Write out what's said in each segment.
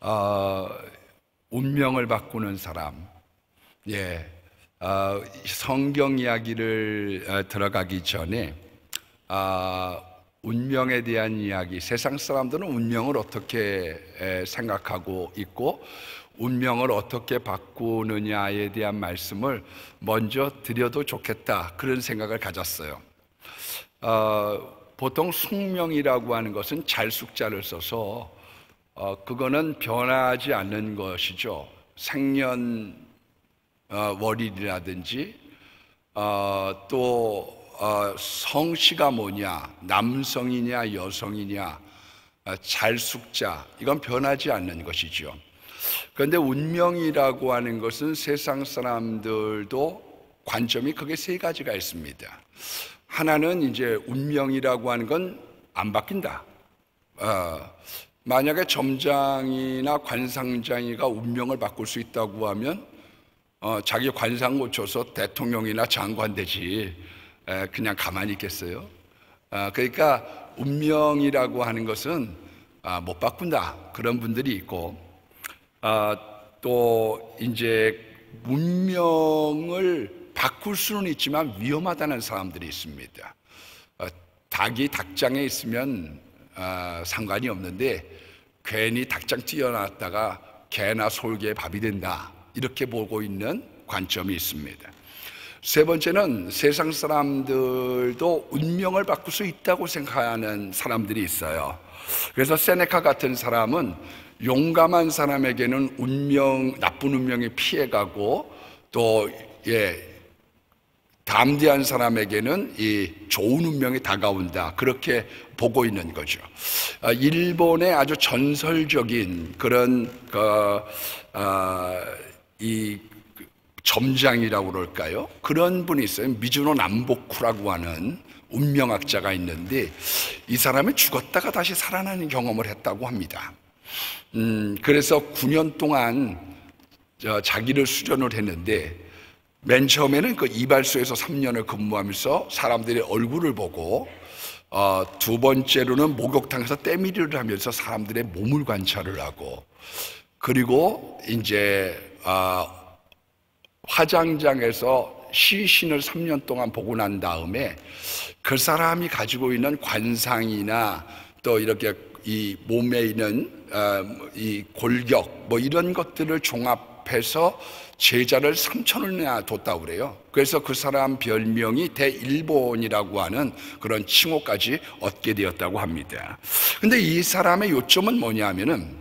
어, 운명을 바꾸는 사람. 성경 이야기를 들어가기 전에 운명에 대한 이야기, 세상 사람들은 운명을 어떻게 생각하고 있고 운명을 어떻게 바꾸느냐에 대한 말씀을 먼저 드려도 좋겠다, 그런 생각을 가졌어요. 보통 숙명이라고 하는 것은 잘숙자를 써서 그거는 변하지 않는 것이죠. 생년월일이라든지 또 성씨가 뭐냐, 남성이냐 여성이냐, 잘숙자, 이건 변하지 않는 것이죠. 그런데 운명이라고 하는 것은 세상 사람들도 관점이 크게 세 가지가 있습니다. 하나는 이제 운명이라고 하는 건 안 바뀐다. 만약에 점장이나 관상장이가 운명을 바꿀 수 있다고 하면 자기 관상 고쳐서 대통령이나 장관 되지 그냥 가만히 있겠어요? 그러니까 운명이라고 하는 것은 못 바꾼다, 그런 분들이 있고, 또 이제 운명을 바꿀 수는 있지만 위험하다는 사람들이 있습니다. 닭이 닭장에 있으면 상관이 없는데 괜히 닭장 뛰어났다가 개나 솔개의 밥이 된다, 이렇게 보고 있는 관점이 있습니다. 세 번째는 세상 사람들도 운명을 바꿀 수 있다고 생각하는 사람들이 있어요. 그래서 세네카 같은 사람은 용감한 사람에게는 나쁜 운명이 피해가고, 또 담대한 사람에게는 이 좋은 운명이 다가온다, 그렇게 보고 있는 거죠. 일본의 아주 전설적인 그런 이 점장이라고 그럴까요? 그런 분이 있어요. 미즈노 남보쿠라고 하는 운명학자가 있는데, 이 사람이 죽었다가 다시 살아나는 경험을 했다고 합니다. 그래서 9년 동안 자기를 수련을 했는데, 맨 처음에는 그 이발소에서 3년을 근무하면서 사람들의 얼굴을 보고, 두 번째로는 목욕탕에서 때밀이를 하면서 사람들의 몸을 관찰을 하고, 그리고 이제 화장장에서 시신을 3년 동안 보고 난 다음에 그 사람이 가지고 있는 관상이나 또 이렇게 이 몸에 있는 이 골격 뭐 이런 것들을 종합해서 제자를 3,000원이나 뒀다고 그래요. 그래서 그 사람 별명이 대일본이라고 하는 그런 칭호까지 얻게 되었다고 합니다. 근데 이 사람의 요점은 뭐냐면은,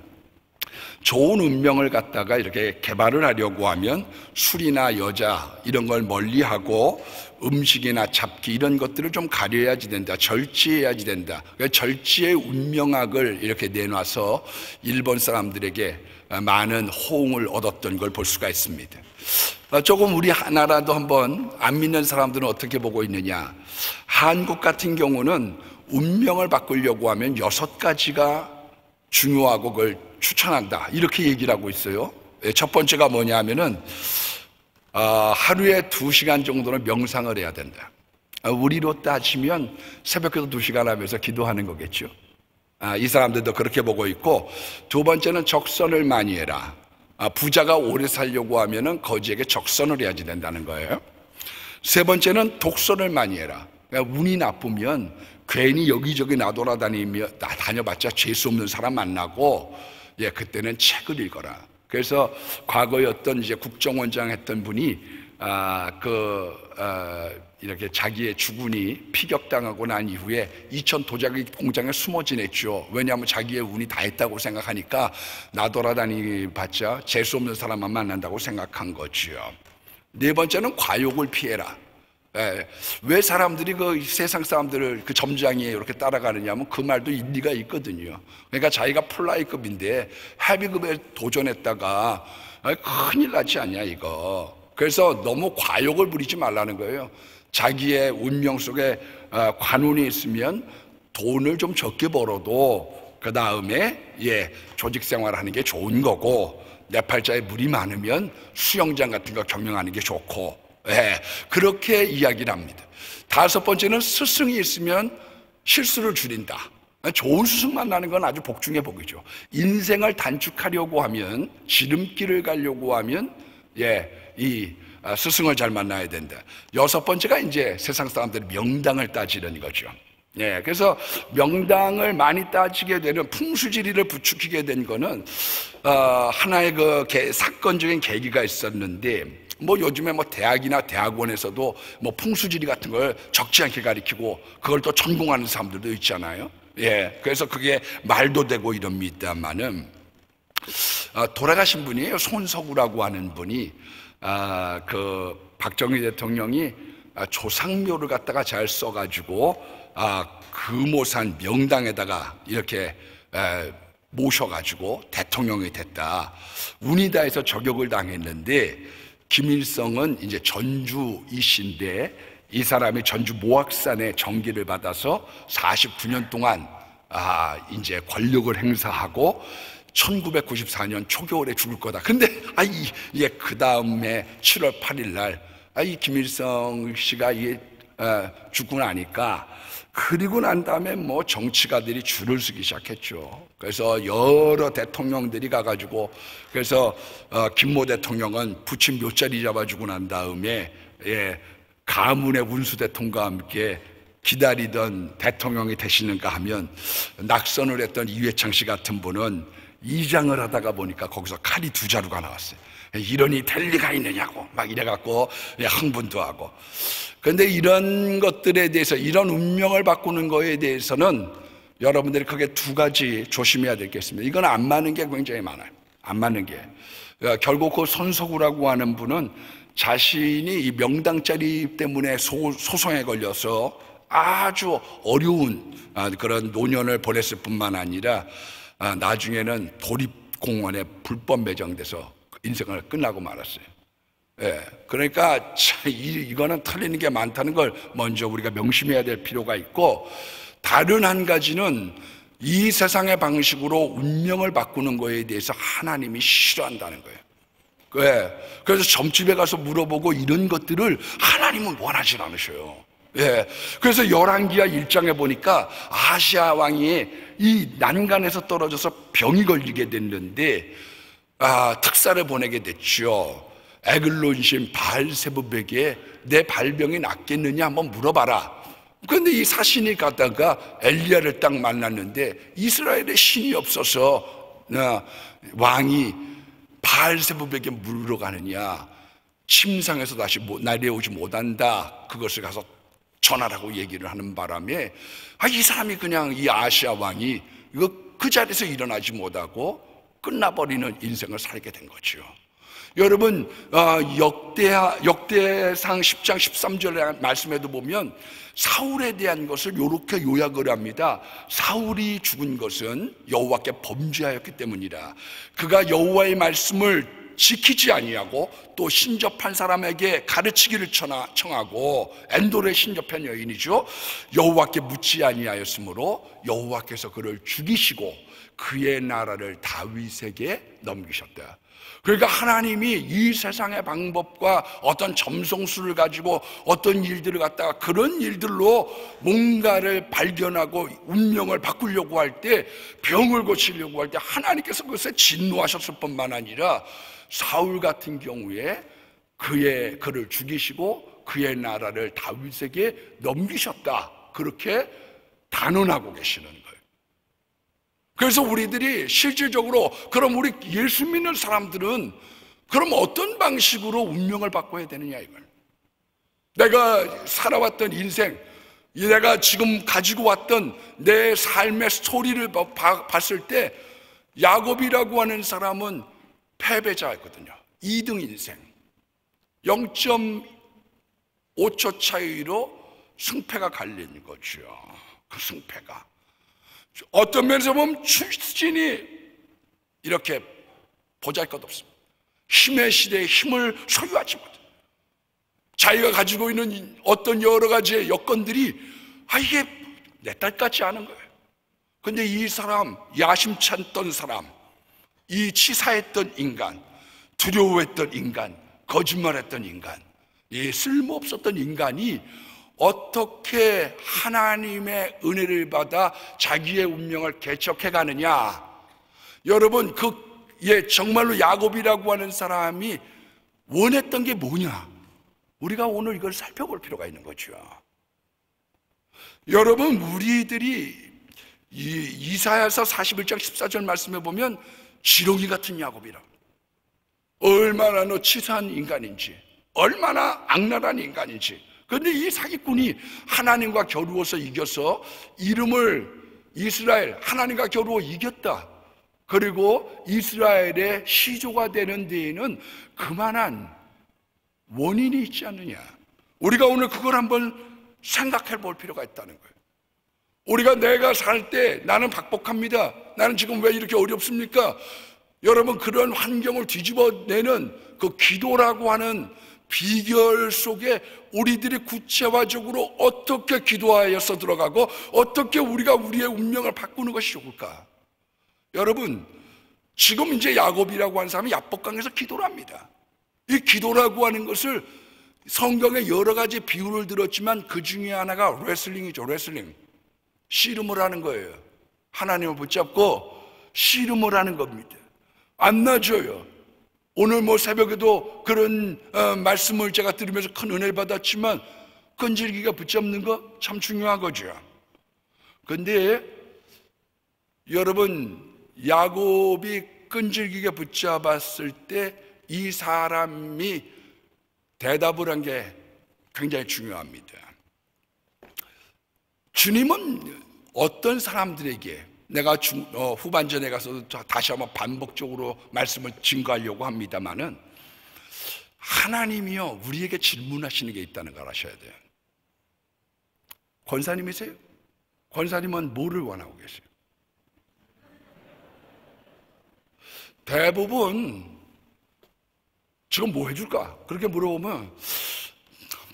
좋은 운명을 갖다가 이렇게 개발을 하려고 하면 술이나 여자 이런 걸 멀리하고 음식이나 잡기 이런 것들을 좀 가려야지 된다, 절제해야지 된다. 절제의 운명학을 이렇게 내놔서 일본 사람들에게 많은 호응을 얻었던 걸 볼 수가 있습니다. 조금 우리 나라도 한번 안 믿는 사람들은 어떻게 보고 있느냐. 한국 같은 경우는 운명을 바꾸려고 하면 6가지가 중요하고 그걸 추천한다, 이렇게 얘기를 하고 있어요. 첫 번째가 뭐냐 하면은 하루에 2시간 정도는 명상을 해야 된다. 우리로 따지면 새벽에도 2시간 하면서 기도하는 거겠죠. 이 사람들도 그렇게 보고 있고, 두 번째는 적선을 많이 해라. 부자가 오래 살려고 하면은 거지에게 적선을 해야지 된다는 거예요. 세 번째는 독선을 많이 해라. 운이 나쁘면 괜히 여기저기 다녀봤자 재수 없는 사람 만나고, 그때는 책을 읽어라. 그래서 과거에 어떤 이제 국정원장 했던 분이 이렇게 자기의 주군이 피격당하고 난 이후에 이천 도자기 공장에 숨어 지냈죠. 왜냐하면 자기의 운이 다 했다고 생각하니까 나돌아다니봤자 재수 없는 사람만 만난다고 생각한 거죠. 네 번째는 과욕을 피해라. 왜 사람들이 그 세상 사람들을 그 점장이 이렇게 따라가느냐 하면 그 말도 일리가 있거든요. 그러니까 자기가 플라이급인데 헤비급에 도전했다가 큰일 나지 않냐 이거. 그래서 너무 과욕을 부리지 말라는 거예요. 자기의 운명 속에 관운이 있으면 돈을 좀 적게 벌어도 그 다음에 조직 생활하는 게 좋은 거고, 내 팔자에 물이 많으면 수영장 같은 거 경영하는 게 좋고, 그렇게 이야기를 합니다. 다섯 번째는 스승이 있으면 실수를 줄인다. 좋은 수승만 나는 건 아주 복 중의 복이죠. 인생을 단축하려고 하면, 지름길을 가려고 하면, 스승을 잘 만나야 된다. 여섯 번째가 이제 세상 사람들이 명당을 따지는 거죠. 그래서 명당을 많이 따지게 되는, 풍수지리를 부추기게 된 거는 하나의 사건적인 계기가 있었는데, 요즘에 대학이나 대학원에서도 풍수지리 같은 걸 적지 않게 가르치고 그걸 또 전공하는 사람들도 있잖아요. 그래서 그게 말도 되고 이럽니다만은, 돌아가신 분이에요. 손석우라고 하는 분이, 박정희 대통령이 조상묘를 갖다가 잘 써가지고 금오산 명당에다가 이렇게 모셔가지고 대통령이 됐다. 운이다해서 저격을 당했는데, 김일성은 이제 전주이신데 이 사람이 전주 모악산에 전기를 받아서 49년 동안 이제 권력을 행사하고 1994년 초겨울에 죽을 거다. 근데 그 다음에 7월 8일 날 이 김일성 씨가 죽고 나니까, 그리고 난 다음에 정치가들이 줄을 서기 시작했죠. 그래서 여러 대통령들이 가가지고, 그래서 김모 대통령은 부친 묘자리 잡아주고 난 다음에 가문의 운수 대통령과 함께 기다리던 대통령이 되시는가 하면, 낙선을 했던 이회창 씨 같은 분은 이장을 하다가 보니까 거기서 칼이 2자루가 나왔어요. 이러니 될 리가 있느냐고 막 이래갖고 흥분도 하고. 그런데 이런 것들에 대해서, 이런 운명을 바꾸는 거에 대해서는 여러분들이 크게 2가지 조심해야 될 게 있습니다. 이건 안 맞는 게 굉장히 많아요. 안 맞는 게, 결국 그 손석우라고 하는 분은 자신이 이 명당짜리 때문에 소송에 걸려서 아주 어려운 그런 노년을 보냈을 뿐만 아니라, 나중에는 도립공원에 불법 매장돼서 인생을 끝나고 말았어요. 그러니까 이거는 틀리는 게 많다는 걸 먼저 우리가 명심해야 될 필요가 있고, 다른 한 가지는 이 세상의 방식으로 운명을 바꾸는 거에 대해서 하나님이 싫어한다는 거예요. 그래서 점집에 가서 물어보고 이런 것들을 하나님은 원하지 않으셔요. 그래서 열왕기하 1장에 보니까 아시아 왕이 이 난간에서 떨어져서 병이 걸리게 됐는데, 특사를 보내게 됐죠. 에글론신 바알세부백에 내 발병이 낫겠느냐 한번 물어봐라. 그런데 이 사신이 가다가 엘리야를 딱 만났는데, 이스라엘에 신이 없어서 왕이 바알세부백에 물으러 가느냐, 침상에서 다시 내려오지 못한다, 그것을 가서 전하라고 얘기를 하는 바람에 이 사람이 그냥, 이 아시아 왕이 그 자리에서 일어나지 못하고 끝나버리는 인생을 살게 된 거죠. 여러분, 역대상 10장 13절의 말씀에도 보면 사울에 대한 것을 이렇게 요약을 합니다. 사울이 죽은 것은 여호와께 범죄하였기 때문이라. 그가 여호와의 말씀을 지키지 아니하고 또 신접한 사람에게 가르치기를 청하고, 엔돌에 신접한 여인이죠. 여호와께 묻지 아니하였으므로 여호와께서 그를 죽이시고 그의 나라를 다윗에게 넘기셨다. 그러니까 하나님이 이 세상의 방법과 어떤 점성술을 가지고 어떤 일들을 갖다가 그런 일들로 뭔가를 발견하고 운명을 바꾸려고 할 때, 병을 고치려고 할 때 하나님께서 그것에 진노하셨을 뿐만 아니라, 사울 같은 경우에 그를 죽이시고 그의 나라를 다윗에게 넘기셨다, 그렇게 단언하고 계시는 거예요. 그래서 우리들이 실질적으로, 그럼 우리 예수 믿는 사람들은 그럼 어떤 방식으로 운명을 바꿔야 되느냐, 이걸. 내가 살아왔던 인생, 내가 지금 가지고 왔던 내 삶의 스토리를 봤을 때, 야곱이라고 하는 사람은 패배자였거든요. 2등 인생, 0.5초 차이로 승패가 갈린 거죠. 그 승패가 어떤 면에서 보면 출신이 이렇게 보잘것없습니다. 힘의 시대에 힘을 소유하지 못해, 자기가 가지고 있는 어떤 여러 가지의 여건들이 이게 내 딸 같지 않은 거예요. 근데 이 사람, 야심찬던 사람, 이 치사했던 인간, 두려워했던 인간, 거짓말했던 인간, 이 쓸모없었던 인간이 어떻게 하나님의 은혜를 받아 자기의 운명을 개척해 가느냐. 여러분, 정말로 야곱이라고 하는 사람이 원했던 게 뭐냐? 우리가 오늘 이걸 살펴볼 필요가 있는 거죠. 여러분, 우리들이 이사야서 41장 14절 말씀에 보면 지렁이 같은 야곱이라, 얼마나 치사한 인간인지, 얼마나 악랄한 인간인지. 그런데 이 사기꾼이 하나님과 겨루어서 이겨서 이름을 이스라엘, 하나님과 겨루어 이겼다. 그리고 이스라엘의 시조가 되는 데에는 그만한 원인이 있지 않느냐. 우리가 오늘 그걸 한번 생각해 볼 필요가 있다는 거예요. 우리가 내가 살 때 나는 박복합니다, 나는 지금 왜 이렇게 어렵습니까? 여러분, 그런 환경을 뒤집어내는 그 기도라고 하는 비결 속에 우리들이 구체화적으로 어떻게 기도하여서 들어가고 어떻게 우리가 우리의 운명을 바꾸는 것이 좋을까? 여러분, 지금 이제 야곱이라고 하는 사람이 야복강에서 기도를 합니다. 이 기도라고 하는 것을 성경에 여러 가지 비유를 들었지만 그 중에 하나가 레슬링이죠. 레슬링. 씨름을 하는 거예요. 하나님을 붙잡고 씨름을 하는 겁니다. 안 놔줘요. 오늘 새벽에도 그런 말씀을 제가 들으면서 큰 은혜를 받았지만 끈질기가 붙잡는 거 참 중요한 거죠. 그런데 여러분, 야곱이 끈질기게 붙잡았을 때 이 사람이 대답을 한 게 굉장히 중요합니다. 주님은 어떤 사람들에게, 내가 후반전에 가서 다시 한번 반복적으로 말씀을 증거하려고 합니다만은, 하나님이요 우리에게 질문하시는 게 있다는 걸 아셔야 돼요. 권사님이세요? 권사님은 뭐를 원하고 계세요? 대부분 지금 뭐 해줄까? 그렇게 물어보면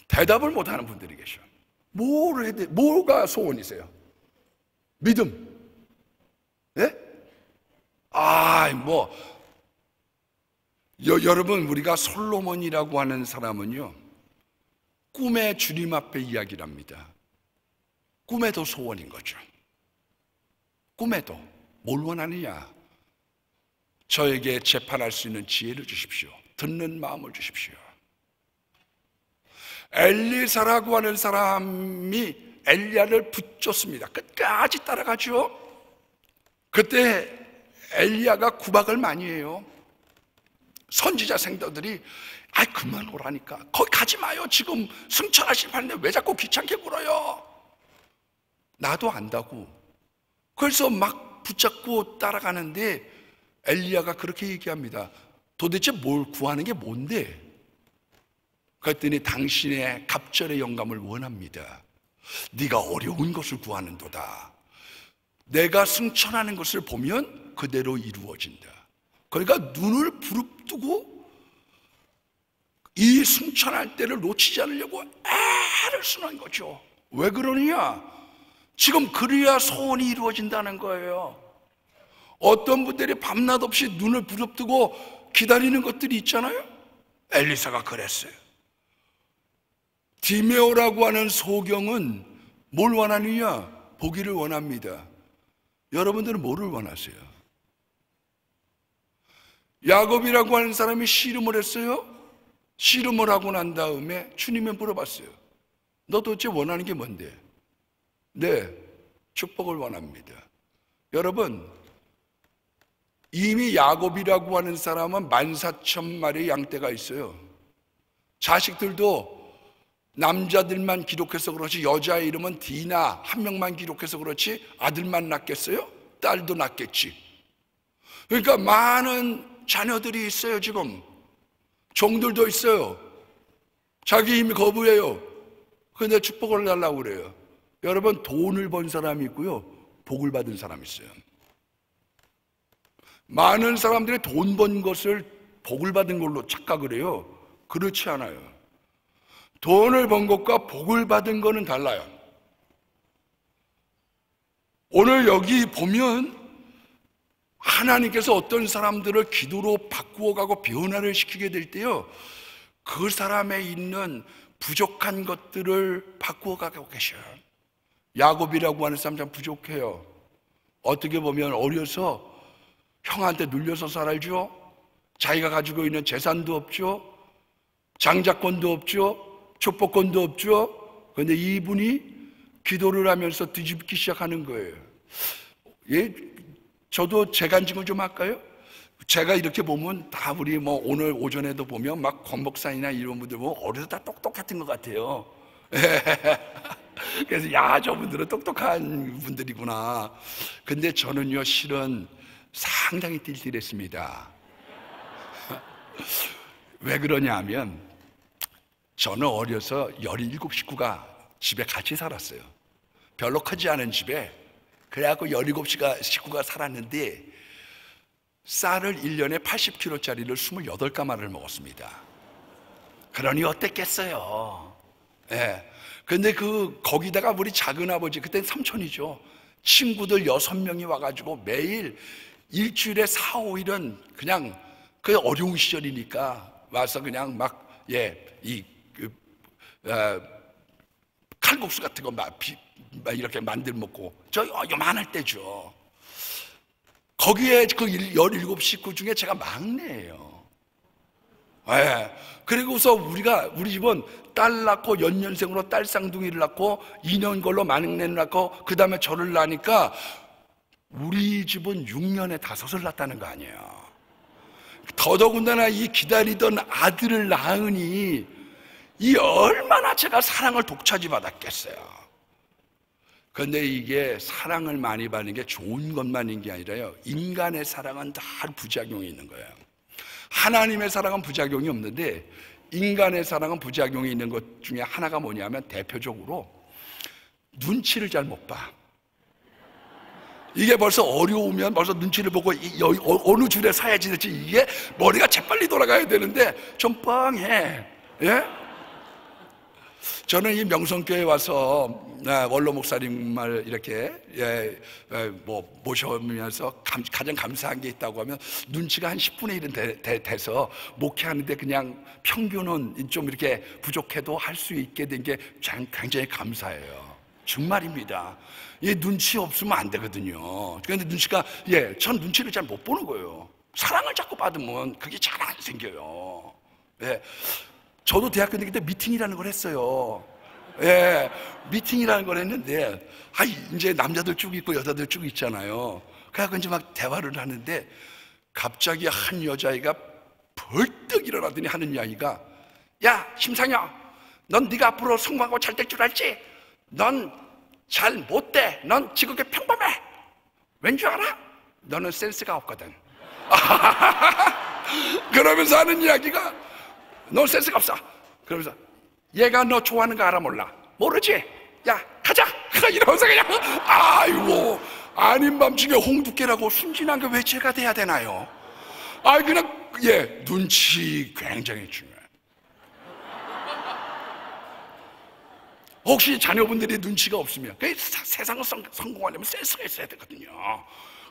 대답을 못하는 분들이 계셔. 뭐를 해야 돼? 뭐가 소원이세요? 믿음. 예? 여러분, 우리가 솔로몬이라고 하는 사람은요, 꿈에 주님 앞에 이야기를 합니다. 꿈에도 소원인 거죠. 꿈에도 뭘 원하느냐? 저에게 재판할 수 있는 지혜를 주십시오. 듣는 마음을 주십시오. 엘리사라고 하는 사람이 엘리야를 붙잡습니다. 끝까지 따라가죠. 그때 엘리야가 구박을 많이 해요. 선지자 생도들이 그만 오라니까, 거기 가지 마요, 지금 승천하실 판인데 왜 자꾸 귀찮게 굴어요? 나도 안다고. 그래서 막 붙잡고 따라가는데 엘리야가 그렇게 얘기합니다. 도대체 뭘 구하는 게 뭔데? 그랬더니 당신의 갑절의 영감을 원합니다. 네가 어려운 것을 구하는도다. 내가 승천하는 것을 보면 그대로 이루어진다. 그러니까 눈을 부릅뜨고 이 승천할 때를 놓치지 않으려고 애를 쓰는 거죠. 왜 그러느냐? 지금 그래야 소원이 이루어진다는 거예요. 어떤 분들이 밤낮 없이 눈을 부릅뜨고 기다리는 것들이 있잖아요. 엘리사가 그랬어요. 디메오라고 하는 소경은 뭘 원하느냐? 보기를 원합니다. 여러분들은 뭐를 원하세요? 야곱이라고 하는 사람이 씨름을 했어요. 씨름을 하고 난 다음에 주님이 물어봤어요. 너 도대체 원하는 게 뭔데? 네, 축복을 원합니다. 여러분, 이미 야곱이라고 하는 사람은 14,000마리의 양떼가 있어요. 자식들도 남자들만 기록해서 그렇지, 여자의 이름은 디나 한 명만 기록해서 그렇지 아들만 낳겠어요? 딸도 낳겠지. 그러니까 많은 자녀들이 있어요. 지금 종들도 있어요. 자기 힘이 거부해요. 그런데 축복을 달라고 그래요. 여러분, 돈을 번 사람이 있고요, 복을 받은 사람이 있어요. 많은 사람들이 돈 번 것을 복을 받은 걸로 착각을 해요. 그렇지 않아요. 돈을 번 것과 복을 받은 거는 달라요. 오늘 여기 보면 하나님께서 어떤 사람들을 기도로 바꾸어가고 변화를 시키게 될 때요, 그 사람에 있는 부족한 것들을 바꾸어 가고 계셔요. 야곱이라고 하는 사람 참 부족해요. 어떻게 보면 어려서 형한테 눌려서 살죠. 자기가 가지고 있는 재산도 없죠. 장자권도 없죠. 족보권도 없죠. 그런데 이분이 기도를 하면서 뒤집기 시작하는 거예요. 예, 저도 재간증을 좀 할까요? 제가 이렇게 보면 다 우리 뭐 오늘 오전에도 보면 막 권목사이나 이런 분들 보면 어려서 다 똑똑같은 것 같아요. 그래서 야, 저분들은 똑똑한 분들이구나. 근데 저는요, 실은 상당히 띨띨했습니다. 왜 그러냐 하면 저는 어려서 17 식구가 집에 같이 살았어요. 별로 크지 않은 집에. 그래갖고 17 식구가 살았는데 쌀을 1년에 80kg짜리를 28가마를 먹었습니다. 그러니 어땠겠어요? 예. 근데 거기다가 우리 작은아버지, 그땐 삼촌이죠. 친구들 6명이 와가지고 매일 일주일에 4, 5일은 그냥 그 어려운 시절이니까 와서 그냥 막, 칼국수 같은 거 막 이렇게 만들어 먹고, 저 요만할 때죠. 거기에 그 17 식구 중에 제가 막내예요. 예. 그리고서 우리 집은 딸 낳고 연년생으로 딸 쌍둥이를 낳고 2년 걸로 막내를 낳고 그 다음에 저를 낳으니까 우리 집은 6년에 5을 낳았다는 거 아니에요. 더더군다나 이 기다리던 아들을 낳으니 이 얼마나 제가 사랑을 독차지 받았겠어요. 그런데 이게 사랑을 많이 받는 게 좋은 것만인 게 아니라요, 인간의 사랑은 다 부작용이 있는 거예요. 하나님의 사랑은 부작용이 없는데 인간의 사랑은 부작용이 있는 것 중에 하나가 뭐냐면 대표적으로 눈치를 잘 못 봐. 이게 벌써 어려우면 벌써 눈치를 보고 어느 줄에 서야지 될지, 이게 머리가 재빨리 돌아가야 되는데 좀 뻥해. 예? 저는 이 명성교회 와서 원로 목사님을 이렇게 모셔오면서 가장 감사한 게 있다고 하면 눈치가 한 10분의 1은 돼서 목회하는데 그냥 평균은 좀 이렇게 부족해도 할 수 있게 된 게 굉장히 감사해요. 정말입니다. 이 눈치 없으면 안 되거든요. 그런데 전 눈치를 잘 못 보는 거예요. 사랑을 자꾸 받으면 그게 잘 안 생겨요. 예. 저도 대학교 다닐 때 미팅이라는 걸 했어요. 예, 미팅이라는 걸 했는데, 이제 남자들 쭉 있고 여자들 쭉 있잖아요. 그래갖고 이제 막 대화를 하는데, 갑자기 한 여자애가 벌떡 일어나더니 하는 이야기가, 야, 심상영, 넌 네가 앞으로 성공하고 잘 될 줄 알지? 넌 잘 못 돼. 넌 지극히 평범해. 왠 줄 알아? 너는 센스가 없거든. 그러면서 하는 이야기가, 너 센스가 없어. 그러면서 얘가 너 좋아하는 거 알아 몰라? 모르지? 야, 가자. 이러면서 그냥, 아이고, 아닌 밤중에 홍두깨라고 순진한 게 왜 죄가 돼야 되나요? 그냥 눈치 굉장히 중요해요. 혹시 자녀분들이 눈치가 없으면, 세상을 성공하려면 센스가 있어야 되거든요.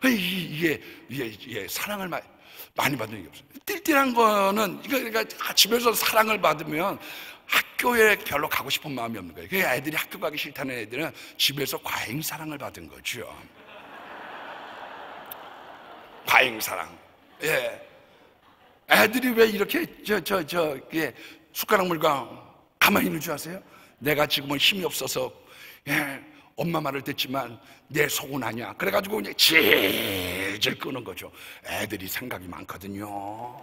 이게 사랑을 많이 받는 게 없어요. 띨띨한 거는, 그러니까 집에서 사랑을 받으면 학교에 별로 가고 싶은 마음이 없는 거예요. 그러니까 애들이 학교 가기 싫다는 애들은 집에서 과잉 사랑을 받은 거죠. 과잉 사랑. 예. 애들이 왜 이렇게 숟가락물과 가만히 있는 줄 아세요? 내가 지금은 힘이 없어서 엄마 말을 듣지만 내 속은 아니야. 그래가지고 그냥 질질 끄는 거죠. 애들이 생각이 많거든요.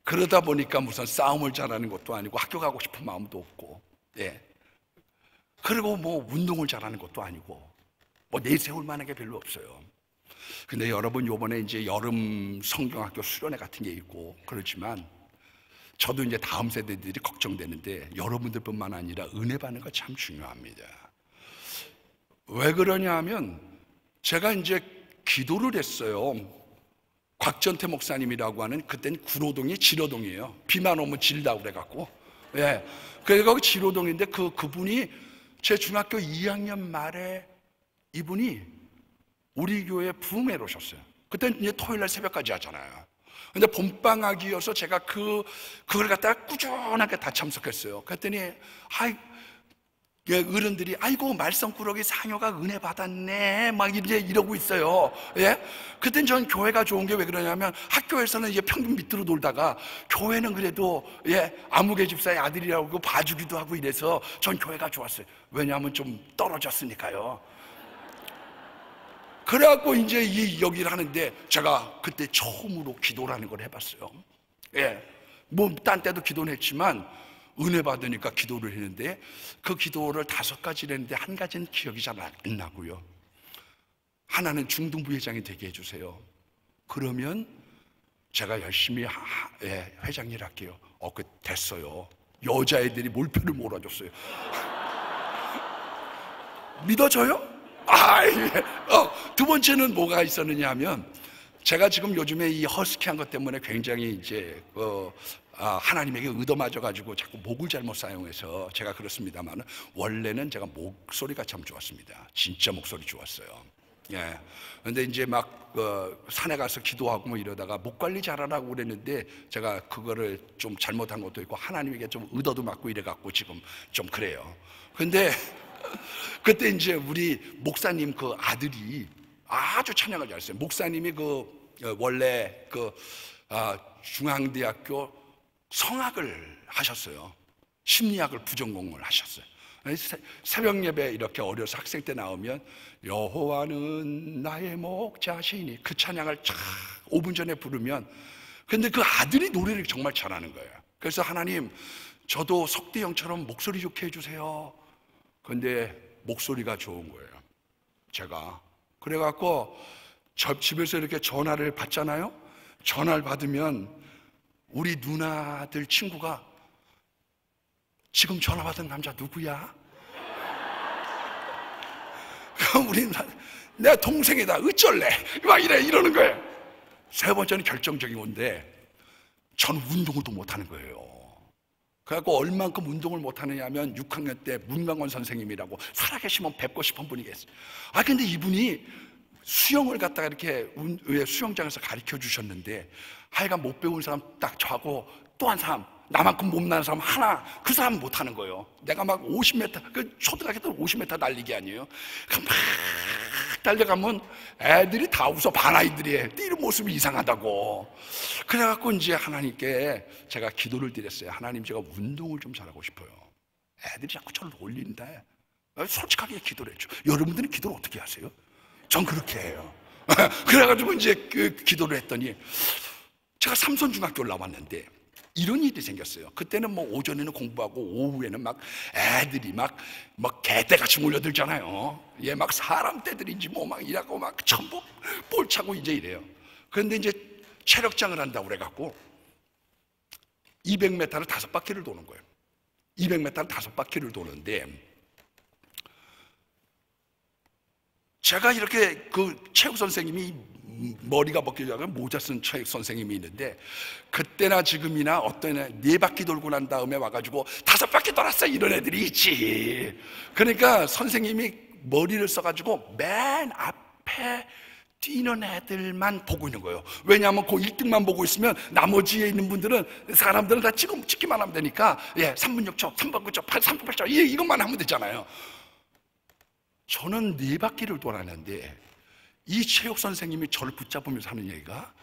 그러다 보니까 무슨 싸움을 잘하는 것도 아니고 학교 가고 싶은 마음도 없고, 그리고 뭐 운동을 잘하는 것도 아니고 뭐 내세울 만한 게 별로 없어요. 근데 여러분, 요번에 이제 여름 성경학교 수련회 같은 게 있고 그렇지만 저도 이제 다음 세대들이 걱정되는데, 여러분들뿐만 아니라 은혜 받는 거 참 중요합니다. 왜 그러냐 하면 제가 이제 기도를 했어요. 곽전태 목사님이라고 하는, 그땐 구로동이 지로동이에요. 비만 오면 질다고 그래갖고. 그래서 지로동인데 그분이 제 중학교 2학년 말에 이분이 우리 교회 부흥회로 오셨어요. 그땐 이제 토요일 날 새벽까지 하잖아요. 근데 봄방학이어서 제가 그걸 갖다가 꾸준하게 다 참석했어요. 그랬더니 어른들이 아이고 말썽꾸러기 상여가 은혜 받았네 막 이제 이러고 있어요. 예? 그땐 전 교회가 좋은 게 왜 그러냐면 학교에서는 이제 평균 밑으로 놀다가 교회는 그래도 아무개 집사의 아들이라고 봐주기도 하고 이래서 전 교회가 좋았어요. 왜냐하면 좀 떨어졌으니까요. 그래갖고 이제 이 여기를 하는데 제가 그때 처음으로 기도라는 걸 해봤어요. 뭐 딴 때도 기도는 했지만 은혜 받으니까 기도를 했는데 그 기도를 5가지를 했는데 한 가지는 기억이 잘 안 나고요. 하나는 중등부회장이 되게 해주세요. 그러면 제가 열심히 회장 일 할게요. 됐어요. 여자애들이 몰표를 몰아줬어요. 믿어져요? 두 번째는 뭐가 있었느냐 하면 제가 지금 요즘에 이 허스키한 것 때문에 굉장히 이제 하나님에게 얻어맞아가지고 자꾸 목을 잘못 사용해서 제가 그렇습니다만 원래는 제가 목소리가 참 좋았습니다. 진짜 목소리 좋았어요. 근데 이제 막 산에 가서 기도하고 뭐 이러다가 목 관리 잘하라고 그랬는데 제가 그거를 좀 잘못한 것도 있고 하나님에게 좀 얻어도 맞고 이래갖고 지금 좀 그래요. 근데 그때 이제 우리 목사님 그 아들이 아주 찬양을 잘했어요. 목사님이 원래 중앙대학교 성악을 하셨어요. 심리학을 부전공을 하셨어요. 새벽 예배 이렇게 어려서 학생 때 나오면 여호와는 나의 목자시니 그 찬양을 쫙 5분 전에 부르면 근데 그 아들이 노래를 정말 잘하는 거예요. 그래서 하나님 저도 석대형처럼 목소리 좋게 해주세요. 근데 목소리가 좋은 거예요. 제가 그래갖고 집에서 이렇게 전화를 받잖아요. 전화를 받으면 우리 누나들 친구가 지금 전화 받은 남자 누구야? 그럼 우리 내 동생이다 어쩔래? 막 이러는 거예요. 세 번째는 결정적인 건데 저는 운동을 못하는 거예요. 그래갖고 얼만큼 운동을 못하느냐 하면 6학년 때 문광원 선생님이라고 살아계시면 뵙고 싶은 분이 계세요. 근데 이분이 수영을 갖다가 이렇게 수영장에서 가르쳐 주셨는데 하여간 못 배운 사람 딱 저하고 또 한 사람 나만큼 못나는 사람 하나 그 사람 못하는 거예요. 내가 막 50m 그 초등학교 때 50m 달리기 아니에요. 막 달려가면 애들이 다 웃어. 반아이들이 뛰는 모습이 이상하다고. 그래갖고 이제 하나님께 제가 기도를 드렸어요. 하나님 제가 운동을 좀 잘하고 싶어요. 애들이 자꾸 저를 놀린다. 솔직하게 기도를 했죠. 여러분들은 기도를 어떻게 하세요? 전 그렇게 해요. 그래가지고 이제 기도를 했더니 제가 삼선중학교를 나왔는데 이런 일이 생겼어요. 그때는 뭐 오전에는 공부하고 오후에는 막 애들이 막 개떼같이 몰려들잖아요. 막 사람 떼들인지 뭐 막 이라고 막 전부 볼 차고 이제 이래요. 그런데 이제 체력장을 한다고 그래갖고 200m를 5바퀴를 도는 거예요. 200m를 5바퀴를 도는데 제가 이렇게 그 체육 선생님이 머리가 벗겨져서 모자 쓴 체육 선생님이 있는데 그때나 지금이나 어떤 애 4바퀴 돌고 난 다음에 와가지고 5바퀴 돌았어 이런 애들이 있지. 그러니까 선생님이 머리를 써가지고 맨 앞에 뛰는 애들만 보고 있는 거예요. 왜냐하면 그 1등만 보고 있으면 나머지에 있는 사람들은 다 찍기만 하면 되니까 3분 6초, 3분 9초, 3분 8초 이것만 하면 되잖아요. 저는 4바퀴를 돌았는데 이 체육 선생님이 저를 붙잡으면서 하는 얘기가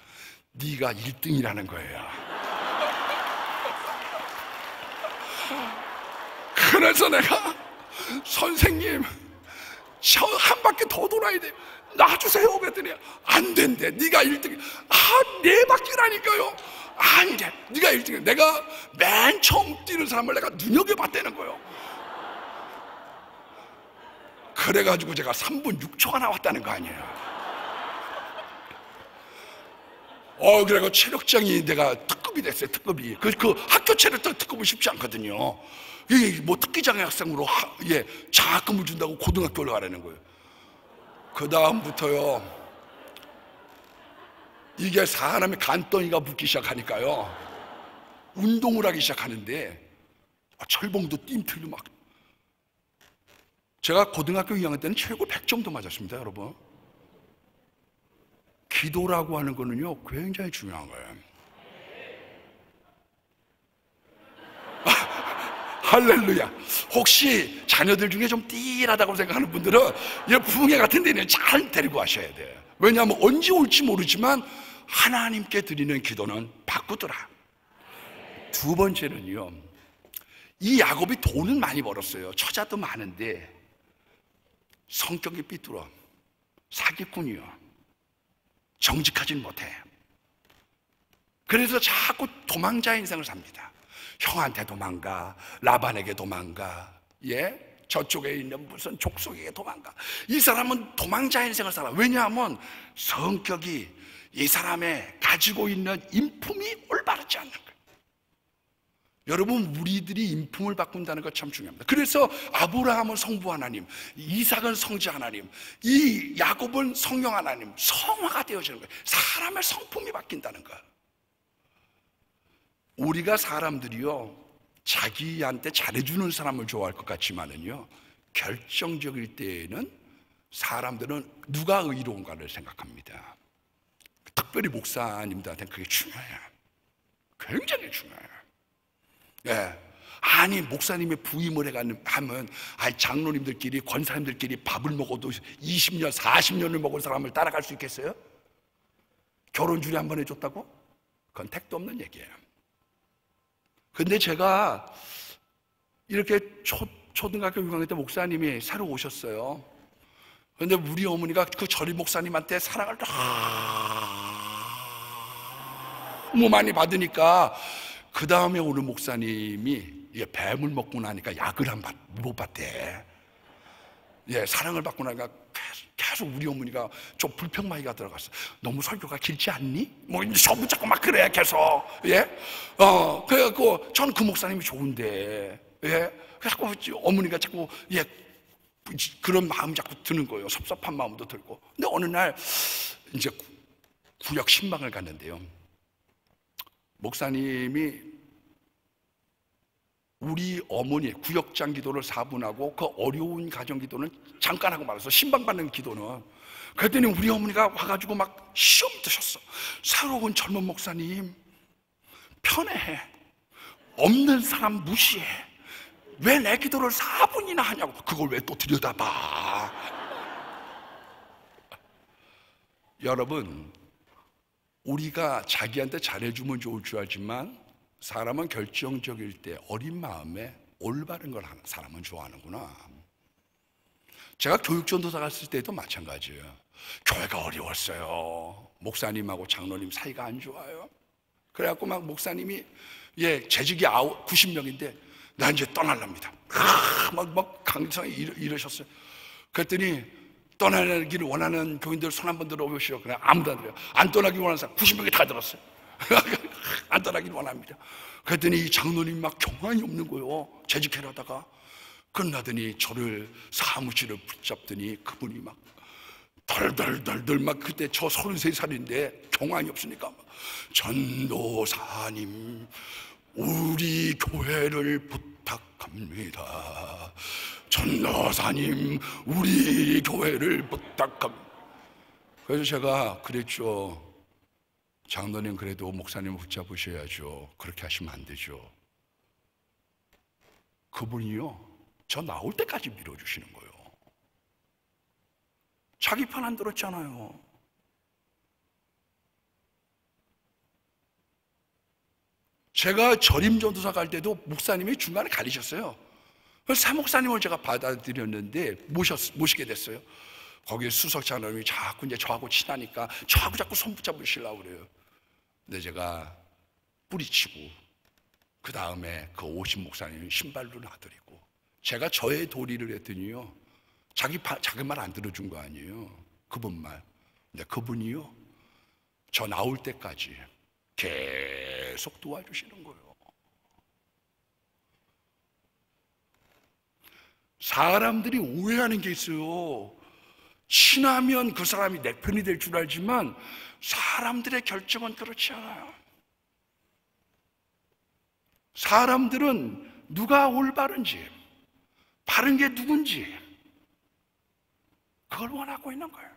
네가 1등이라는 거예요. 그래서 내가 선생님 저 한 바퀴 더 돌아야 돼 놔주세요 그랬더니 안 된대. 네가 1등. 4바퀴라니까요. 아니래. 네가 1등이야. 내가 맨 처음 뛰는 사람을 내가 눈여겨봤다는 거예요. 그래가지고 제가 3분 6초가 나왔다는 거 아니에요. 그래가 체력장이 내가 특급이 됐어요. 특급이 그 학교 체력 특급은 쉽지 않거든요. 이게 뭐 특기장애 학생으로 장학금을 준다고 고등학교를 가라는 거예요. 그 다음부터요 이게 사람의 간덩이가 붓기 시작하니까요 운동을 하기 시작하는데 철봉도 띵틀로 막. 제가 고등학교 2학년 때는 최고 100점도 맞았습니다, 여러분. 기도라고 하는 거는요, 굉장히 중요한 거예요. 할렐루야. 혹시 자녀들 중에 좀 띠일하다고 생각하는 분들은 이 부흥회 같은 데는 잘 데리고 가셔야 돼요. 왜냐하면 언제 올지 모르지만 하나님께 드리는 기도는 바꾸더라. 두 번째는요, 이 야곱이 돈은 많이 벌었어요. 처자도 많은데 성격이 삐뚤어. 사기꾼이요. 정직하진 못해. 그래서 자꾸 도망자 인생을 삽니다. 형한테 도망가, 라반에게 도망가, 예? 저쪽에 있는 무슨 족속에게 도망가. 이 사람은 도망자 인생을 살아. 왜냐하면 성격이 이 사람의 가지고 있는 인품이 올바르지 않는 거예요. 여러분, 우리들이 인품을 바꾼다는 것 참 중요합니다. 그래서 아브라함은 성부 하나님, 이삭은 성자 하나님, 이 야곱은 성령 하나님, 성화가 되어지는 거예요. 사람의 성품이 바뀐다는 거예요. 우리가 사람들이요, 자기한테 잘해주는 사람을 좋아할 것 같지만은요, 결정적일 때에는 사람들은 누가 의로운가를 생각합니다. 특별히 목사님들한테는 그게 중요해요. 굉장히 중요해요. 예. 아니, 목사님의 부임을 하면, 아니, 장로님들끼리, 권사님들끼리 밥을 먹어도 20년, 40년을 먹은 사람을 따라갈 수 있겠어요? 결혼 주례 한 번 해줬다고? 그건 택도 없는 얘기예요. 근데 제가 이렇게 초등학교 6학년 때 목사님이 새로 오셨어요. 근데 우리 어머니가 그 전임 목사님한테 사랑을 너무 많이 받으니까 그 다음에 오는 목사님이 뱀을 먹고 나니까 약을 못 받대. 예, 사랑을 받고 나니까 계속 우리 어머니가 좀 불평마이가 들어갔어. 너무 설교가 길지 않니? 뭐 저부 자꾸 막 그래 계속. 예, 그래갖고 저는 그 목사님이 좋은데, 예, 자꾸 어머니가 자꾸 그런 마음 자꾸 드는 거예요. 섭섭한 마음도 들고. 근데 어느 날 이제 구역 신방을 갔는데요. 목사님이 우리 어머니 구역장 기도를 4분하고 그 어려운 가정 기도는 잠깐 하고 말았어. 신방받는 기도는. 그랬더니 우리 어머니가 와가지고 막 시험 드셨어. 새로운 젊은 목사님 편애해, 없는 사람 무시해, 왜 내 기도를 4분이나 하냐고. 그걸 왜 또 들여다봐. 여러분, 우리가 자기한테 잘해주면 좋을 줄 알지만 사람은 결정적일 때 어린 마음에 올바른 걸 하는 사람은 좋아하는구나. 제가 교육전도사 갔을 때도 마찬가지예요. 교회가 어려웠어요. 목사님하고 장로님 사이가 안 좋아요. 그래갖고 막 목사님이 재직이 90명인데 나 이제 떠날랍니다. 막 강성에 이러셨어요. 그랬더니 떠나기를 원하는 교인들 손 한번 들어보시오. 그냥 아무도 안 들어요. 안 떠나기 원하는 사람 90명이 다 들었어요. 안 떠나기를 원합니다. 그랬더니 이 장로님 막 경황이 없는 거예요. 재직해라다가 끝나더니 저를 사무실을 붙잡더니 그분이 막 덜덜덜덜 막 그때 저 33살인데 경황이 없으니까 막, 전도사님 우리 교회를 부탁합니다. 전도사님 우리 교회를 부탁합니다. 그래서 제가 그랬죠. 장로님 그래도 목사님을 붙잡으셔야죠. 그렇게 하시면 안 되죠. 그분이요, 저 나올 때까지 밀어주시는 거예요. 자기 편 안 들었잖아요. 제가 전임 전도사 갈 때도 목사님이 중간에 가리셨어요. 사목사님을 제가 받아들였는데 모시게 됐어요. 거기에 수석 장로님이 자꾸 이제 저하고 친하니까 저하고 자꾸 손 붙잡으시려고 그래요. 근데 제가 뿌리치고 그 다음에 그 오신 목사님이 신발로 놔드리고 제가 저의 도리를 했더니요, 자기 말 안 들어준 거 아니에요. 그분 말. 근데 그분이요, 저 나올 때까지 계속 도와주시는 거예요. 사람들이 오해하는 게 있어요. 친하면 그 사람이 내 편이 될 줄 알지만 사람들의 결정은 그렇지 않아요. 사람들은 누가 올바른지, 바른 게 누군지 그걸 원하고 있는 거예요.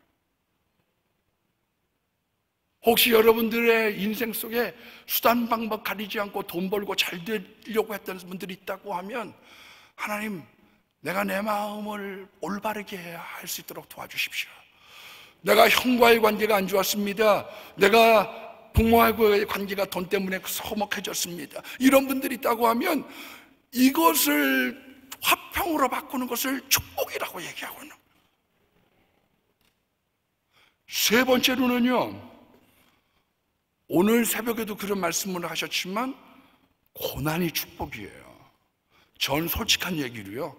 혹시 여러분들의 인생 속에 수단 방법 가리지 않고 돈 벌고 잘 되려고 했던 분들이 있다고 하면, 하나님, 내가 내 마음을 올바르게 할 수 있도록 도와주십시오. 내가 형과의 관계가 안 좋았습니다. 내가 부모와의 관계가 돈 때문에 서먹해졌습니다. 이런 분들이 있다고 하면 이것을 화평으로 바꾸는 것을 축복이라고 얘기하고 있는 거예요. 세 번째로는요, 오늘 새벽에도 그런 말씀을 하셨지만 고난이 축복이에요. 전 솔직한 얘기로요,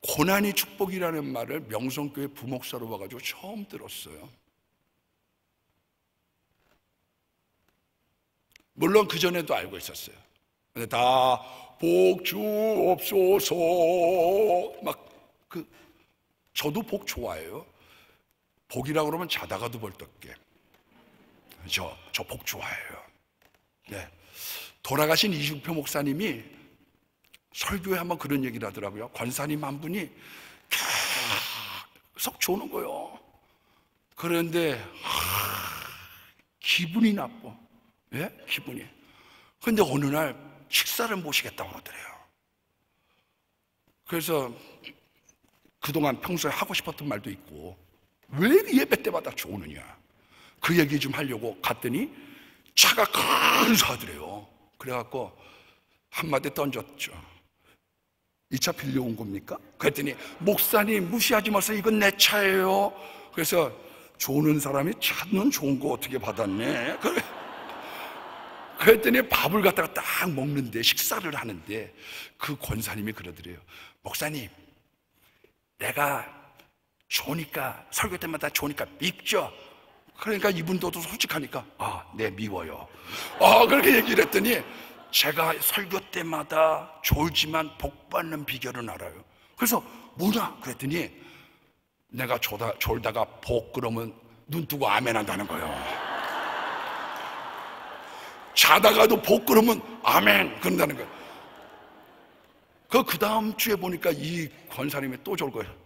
고난이 축복이라는 말을 명성교회 부목사로 와가지고 처음 들었어요. 물론 그전에도 알고 있었어요. 근데 다 복 주옵소서 저도 복 좋아해요. 복이라고 그러면 자다가도 벌떡게. 저 복 좋아해요. 네. 돌아가신 이중표 목사님이 설교에 한번 그런 얘기를 하더라고요. 권사님 한 분이 계속 조는 거예요. 그런데 기분이 나빠. 예? 기분이. 근데 어느 날 식사를 모시겠다고 그러더래요. 그래서 그동안 평소에 하고 싶었던 말도 있고, 왜 예배 때마다 조느냐, 그 얘기 좀 하려고 갔더니 차가 근사하더래요. 그래갖고 한마디 던졌죠. 이 차 빌려온 겁니까? 그랬더니 목사님 무시하지 마세요, 이건 내 차예요. 그래서 조는 사람이 차는 좋은 거 어떻게 받았네. 그랬더니 밥을 갖다가 딱 먹는데, 식사를 하는데 그 권사님이 그러더래요. 목사님, 내가 좋으니까, 설교 때마다 좋으니까 밉죠? 그러니까 이분도 솔직하니까 네, 미워요. 그렇게 얘기를 했더니 제가 설교 때마다 졸지만 복 받는 비결은 알아요. 그래서 뭐냐? 그랬더니 내가 졸다가 복 그러면 눈 뜨고 아멘 한다는 거예요. 자다가도 복 그러면 아멘 그런다는 거예요. 그 다음 주에 보니까 이 권사님이 또 졸 거예요.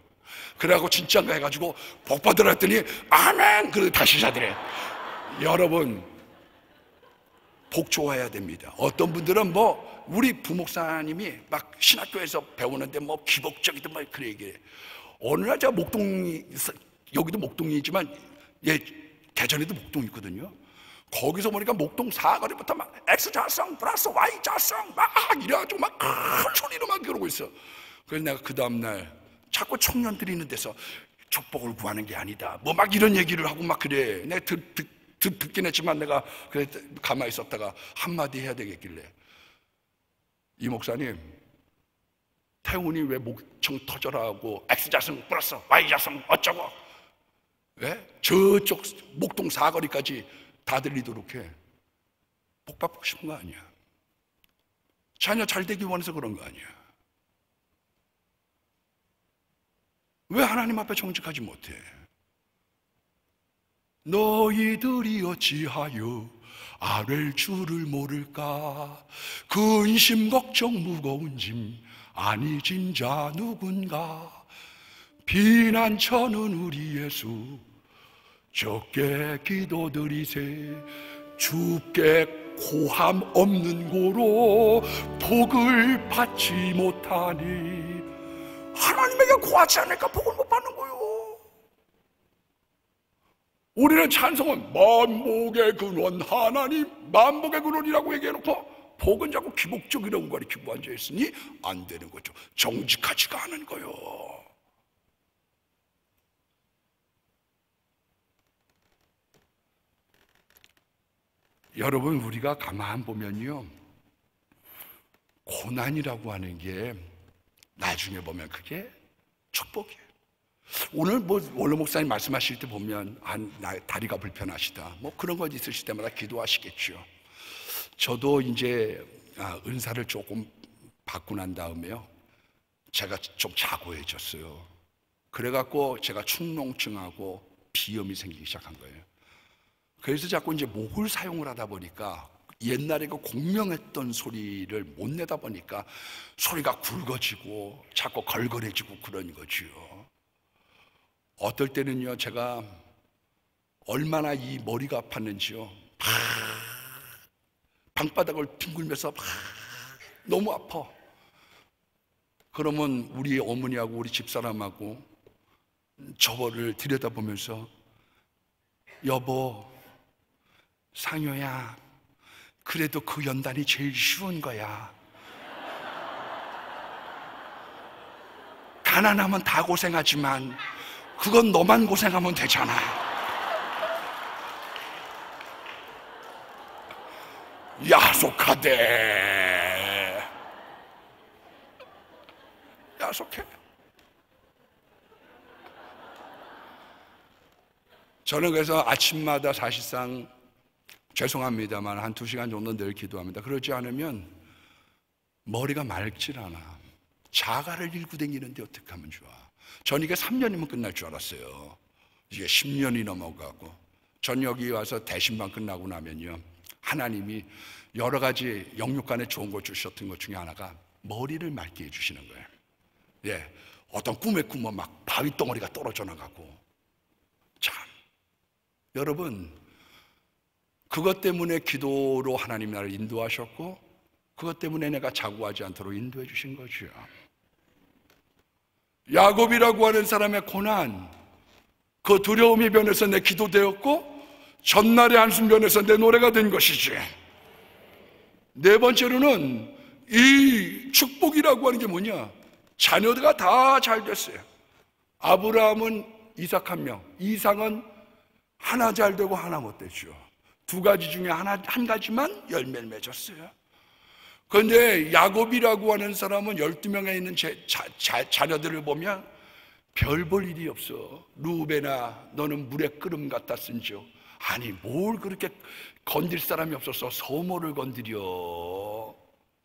그래갖고 진짜인가 해가지고 복 받으라 했더니 아멘 그러고 다시 자더래. 여러분, 복 좋아해야 됩니다. 어떤 분들은 우리 부목사님이 막 신학교에서 배우는데 기복적이든 그런 얘기해. 어느 날 제가 여기도 목동이지만 개전에도 목동이 있거든요. 거기서 보니까 목동 사거리부터 막 X자성 플러스 Y자성 막 이래가지고 막 큰 소리로 막 그러고 있어. 그래서 내가 그 다음날 자꾸 청년들이 있는 데서 축복을 구하는 게 아니다 막 이런 얘기를 하고 막 그래. 내가 듣긴 했지만 내가 그래 가만히 있었다가 한마디 해야 되겠길래, 이 목사님, 태훈이 왜 목청 터져라 하고 X자성 플러스 Y자성 어쩌고, 왜? 저쪽 목동 사거리까지 다 들리도록 해. 복 받고 싶은 거 아니야. 자녀 잘 되기 원해서 그런 거 아니야. 왜 하나님 앞에 정직하지 못해? 너희들이 어찌하여 아랠 줄을 모를까? 근심 걱정 무거운 짐 아니 진 자 누군가? 피난처는 우리 예수 적게 기도드리세. 주께 고함 없는 고로 복을 받지 못하니. 하나님에게 구하지 않으니까 복을 못 받는 거예요. 우리는 찬송은 만복의 근원 하나님, 만복의 근원이라고 얘기해놓고 복은 자꾸 기복적이라고 가리키고 앉아있으니 안 되는 거죠. 정직하지가 않은 거예요. 여러분, 우리가 가만 보면요, 고난이라고 하는 게 나중에 보면 그게 축복이에요. 오늘 원로 목사님 말씀하실 때 보면 다리가 불편하시다 그런 거 있으실 때마다 기도하시겠죠. 저도 이제 은사를 조금 받고 난 다음에요, 제가 좀 자고해졌어요. 그래갖고 제가 축농증하고 비염이 생기기 시작한 거예요. 그래서 자꾸 이제 목을 사용을 하다 보니까 옛날에 그 공명했던 소리를 못 내다 보니까 소리가 굵어지고 자꾸 걸걸해지고 그런 거죠. 어떨 때는요, 제가 얼마나 이 머리가 아팠는지요. 방바닥을 뒹굴면서 너무 아파. 그러면 우리 어머니하고 우리 집사람하고 저를 들여다보면서 여보, 상효야, 그래도 그 연단이 제일 쉬운 거야. 가난하면 다 고생하지만 그건 너만 고생하면 되잖아. 야속하대. 야속해. 저는 그래서 아침마다 사실상 죄송합니다만 한 2시간 정도 늘 기도합니다. 그러지 않으면 머리가 맑질 않아. 자가를 일구 다니는데 어떻게 하면 좋아. 전 이게 3년이면 끝날 줄 알았어요. 이게 10년이 넘어가고. 전 여기 와서 대신반 끝나고 나면요, 하나님이 여러 가지 영육간에 좋은 걸 주셨던 것 중에 하나가 머리를 맑게 해주시는 거예요. 예, 어떤 꿈에 꾸면 막 바위 덩어리가 떨어져 나가고. 참, 여러분, 그것 때문에 기도로 하나님 나를 인도하셨고, 그것 때문에 내가 자고하지 않도록 인도해 주신 거죠. 야곱이라고 하는 사람의 고난, 그 두려움이 변해서 내 기도되었고, 전날의 한숨 변해서 내 노래가 된 것이지. 네 번째로는 이 축복이라고 하는 게 뭐냐? 자녀가 다 잘 됐어요. 아브라함은 이삭 1명, 이삭은 하나 잘 되고 하나 못 됐죠. 2가지 중에 한 가지만 열매를 맺었어요. 그런데 야곱이라고 하는 사람은 12명에 있는 자녀들을 보면 별 볼 일이 없어. 루벤아, 너는 물에 끓음 같다 쓴지요. 아니, 뭘 그렇게 건들 사람이 없어서 소모를 건드려.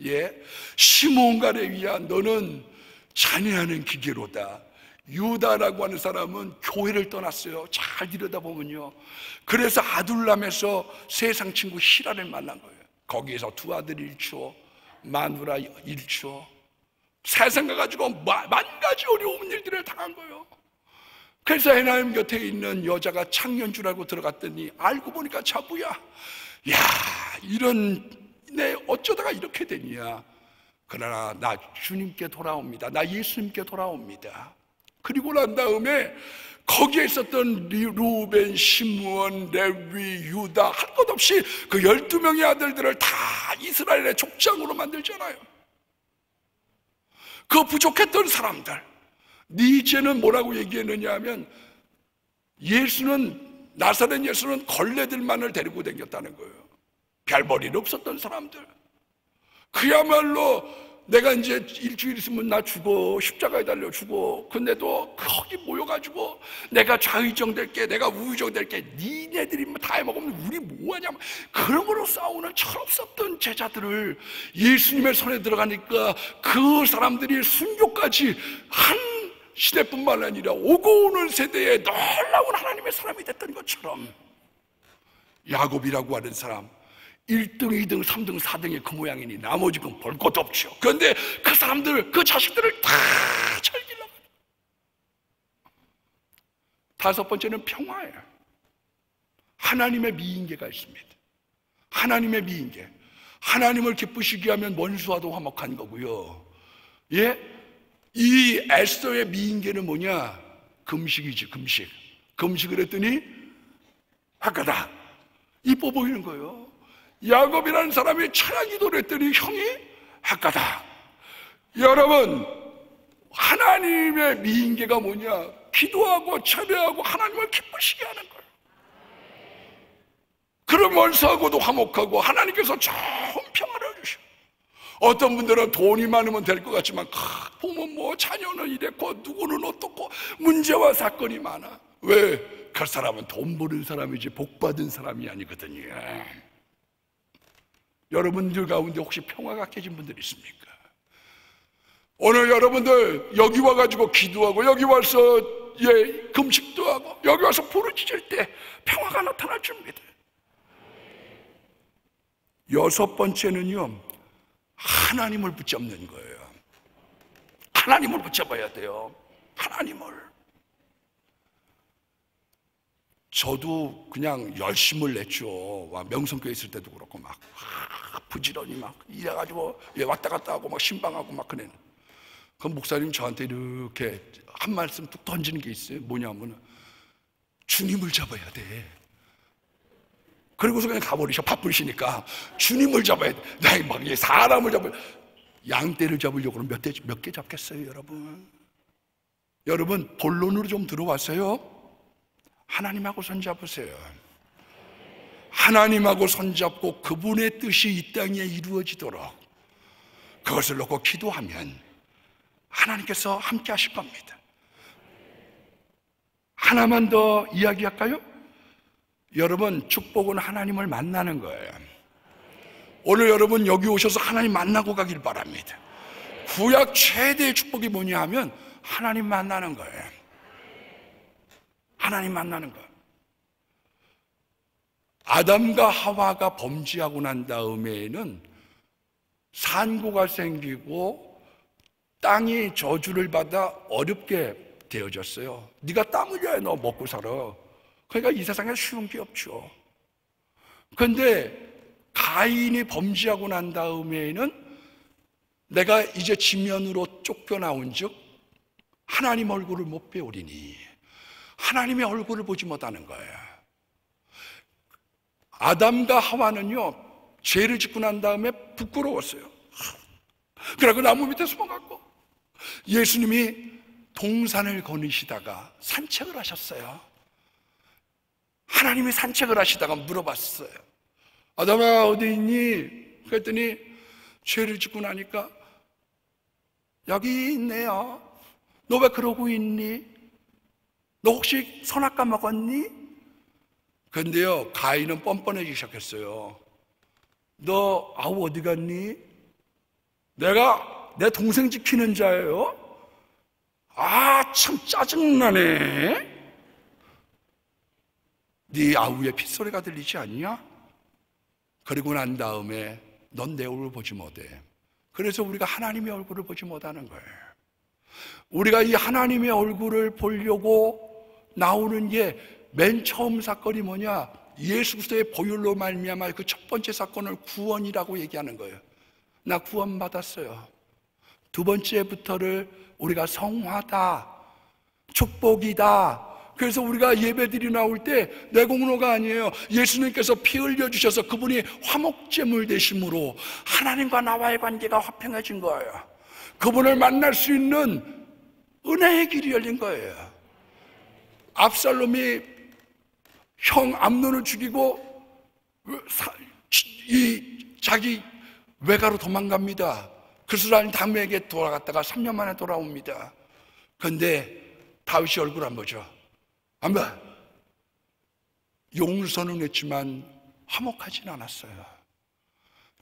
예, 시몬과 레위야, 너는 잔해하는 기계로다. 유다라고 하는 사람은 교회를 떠났어요. 잘 들여다보면요. 그래서 아둘람에서 세상 친구 히라를 만난 거예요. 거기에서 2 아들 1추, 마누라 1추, 세상 가가지고 만 가지 어려운 일들을 당한 거예요. 그래서 하나님 곁에 있는 여자가 창녀인 줄 알고 들어갔더니 알고 보니까 자부야. 야, 이런 내 어쩌다가 이렇게 되냐. 그러나 나 주님께 돌아옵니다. 나 예수님께 돌아옵니다. 그리고 난 다음에 거기에 있었던 루벤, 시므온, 레위, 유다 할 것 없이 그 12명의 아들들을 다 이스라엘의 족장으로 만들잖아요. 그 부족했던 사람들, 니제는 뭐라고 얘기했느냐 하면, 나사렛 예수는 걸레들만을 데리고 다녔다는 거예요. 별볼일 없었던 사람들, 그야말로 내가 이제 일주일 있으면 나 죽어, 십자가에 달려 죽어. 근데도 거기 모여가지고 내가 좌의정 될게, 내가 우의정 될게, 니네들이 다 해먹으면 우리 뭐하냐, 그런 거로 싸우는 철없었던 제자들을 예수님의 손에 들어가니까 그 사람들이 순교까지 한 시대뿐만 아니라 오고 오는 세대에 놀라운 하나님의 사람이 됐던 것처럼, 야곱이라고 하는 사람 1등, 2등, 3등, 4등이 그 모양이니 나머지 건 볼 것도 없죠. 그런데 그 사람들, 그 자식들을 다 즐기려고. 5번째는 평화예요. 하나님의 미인계가 있습니다. 하나님의 미인계. 하나님을 기쁘시게 하면 원수와도 화목한 거고요. 예? 이 에스더의 미인계는 뭐냐? 금식이지, 금식. 금식을 했더니 아까다 이뻐 보이는 거예요. 야곱이라는 사람이 찬양 기도를 했더니 형이 아까다. 여러분, 하나님의 미인계가 뭐냐? 기도하고 찬양하고 하나님을 기쁘시게 하는 거예요. 그럼 원수하고도 화목하고 하나님께서 좋은 평화를 주셔. 어떤 분들은 돈이 많으면 될 것 같지만 보면 뭐 자녀는 이랬고 누구는 어떻고 문제와 사건이 많아. 왜? 그 사람은 돈 버는 사람이지 복 받은 사람이 아니거든요. 여러분들 가운데 혹시 평화가 깨진 분들 있습니까? 오늘 여러분들 여기 와가지고 기도하고 여기 와서 금식도 하고 여기 와서 부르짖을 때 평화가 나타날 줄입니다. 6번째는요, 하나님을 붙잡는 거예요. 하나님을 붙잡아야 돼요. 하나님을. 저도 그냥 열심을 냈죠. 명성교회 있을 때도 그렇고 막 부지런히 막 이래가지고 왔다 갔다 하고 막 신방하고 막 그래. 그 목사님 저한테 이렇게 한 말씀 뚝 던지는 게 있어요. 뭐냐면 주님을 잡아야 돼. 그리고서 그냥 가버리셔. 바쁘시니까 주님을 잡아야 돼. 나 막 사람을 잡아야 돼. 양떼를 잡으려고 그러면 몇 개 잡겠어요, 여러분? 여러분 본론으로 좀 들어왔어요? 하나님하고 손잡으세요. 하나님하고 손잡고 그분의 뜻이 이 땅에 이루어지도록 그것을 놓고 기도하면 하나님께서 함께 하실 겁니다. 하나만 더 이야기할까요? 여러분, 축복은 하나님을 만나는 거예요. 오늘 여러분 여기 오셔서 하나님 만나고 가길 바랍니다. 구약 최대의 축복이 뭐냐 하면 하나님 만나는 거예요. 하나님 만나는 거예요. 아담과 하와가 범죄하고 난 다음에는 산고가 생기고 땅이 저주를 받아 어렵게 되어졌어요. 네가 땀 흘려야 너 먹고 살아. 그러니까 이 세상에 쉬운 게 없죠. 그런데 가인이 범죄하고 난 다음에는 내가 이제 지면으로 쫓겨나온 즉 하나님 얼굴을 못 배우리니 하나님의 얼굴을 보지 못하는 거예요. 아담과 하와는요 죄를 짓고 난 다음에 부끄러웠어요. 그러고 나무 밑에 숨어갖고 예수님이 동산을 거니시다가 산책을 하셨어요. 하나님이 산책을 하시다가 물어봤어요. 아담아 어디 있니? 그랬더니 죄를 짓고 나니까 여기 있네요. 너 왜 그러고 있니? 너 혹시 선악과 먹었니? 그런데요 가인은 뻔뻔해지기 시작했어요. 너 아우 어디 갔니? 내가 내 동생 지키는 자예요? 아 참 짜증나네. 네 아우의 핏소리가 들리지 않냐? 그리고 난 다음에 넌 내 얼굴을 보지 못해. 그래서 우리가 하나님의 얼굴을 보지 못하는 거예요. 우리가 이 하나님의 얼굴을 보려고 나오는 게 맨 처음 사건이 뭐냐? 예수 그리스도의 보혈로 말미암아 그 첫 번째 사건을 구원이라고 얘기하는 거예요. 나 구원 받았어요. 두 번째부터를 우리가 성화다, 축복이다. 그래서 우리가 예배드리 나올 때 내 공로가 아니에요. 예수님께서 피 흘려주셔서 그분이 화목제물 되심으로 하나님과 나와의 관계가 화평해진 거예요. 그분을 만날 수 있는 은혜의 길이 열린 거예요. 압살롬이 형 암논을 죽이고 자기 외가로 도망갑니다. 그스라엘 당매에게 돌아갔다가 3년 만에 돌아옵니다. 그런데 다윗이 얼굴 안 보죠. 안 봐. 용서는 했지만 화목하진 않았어요.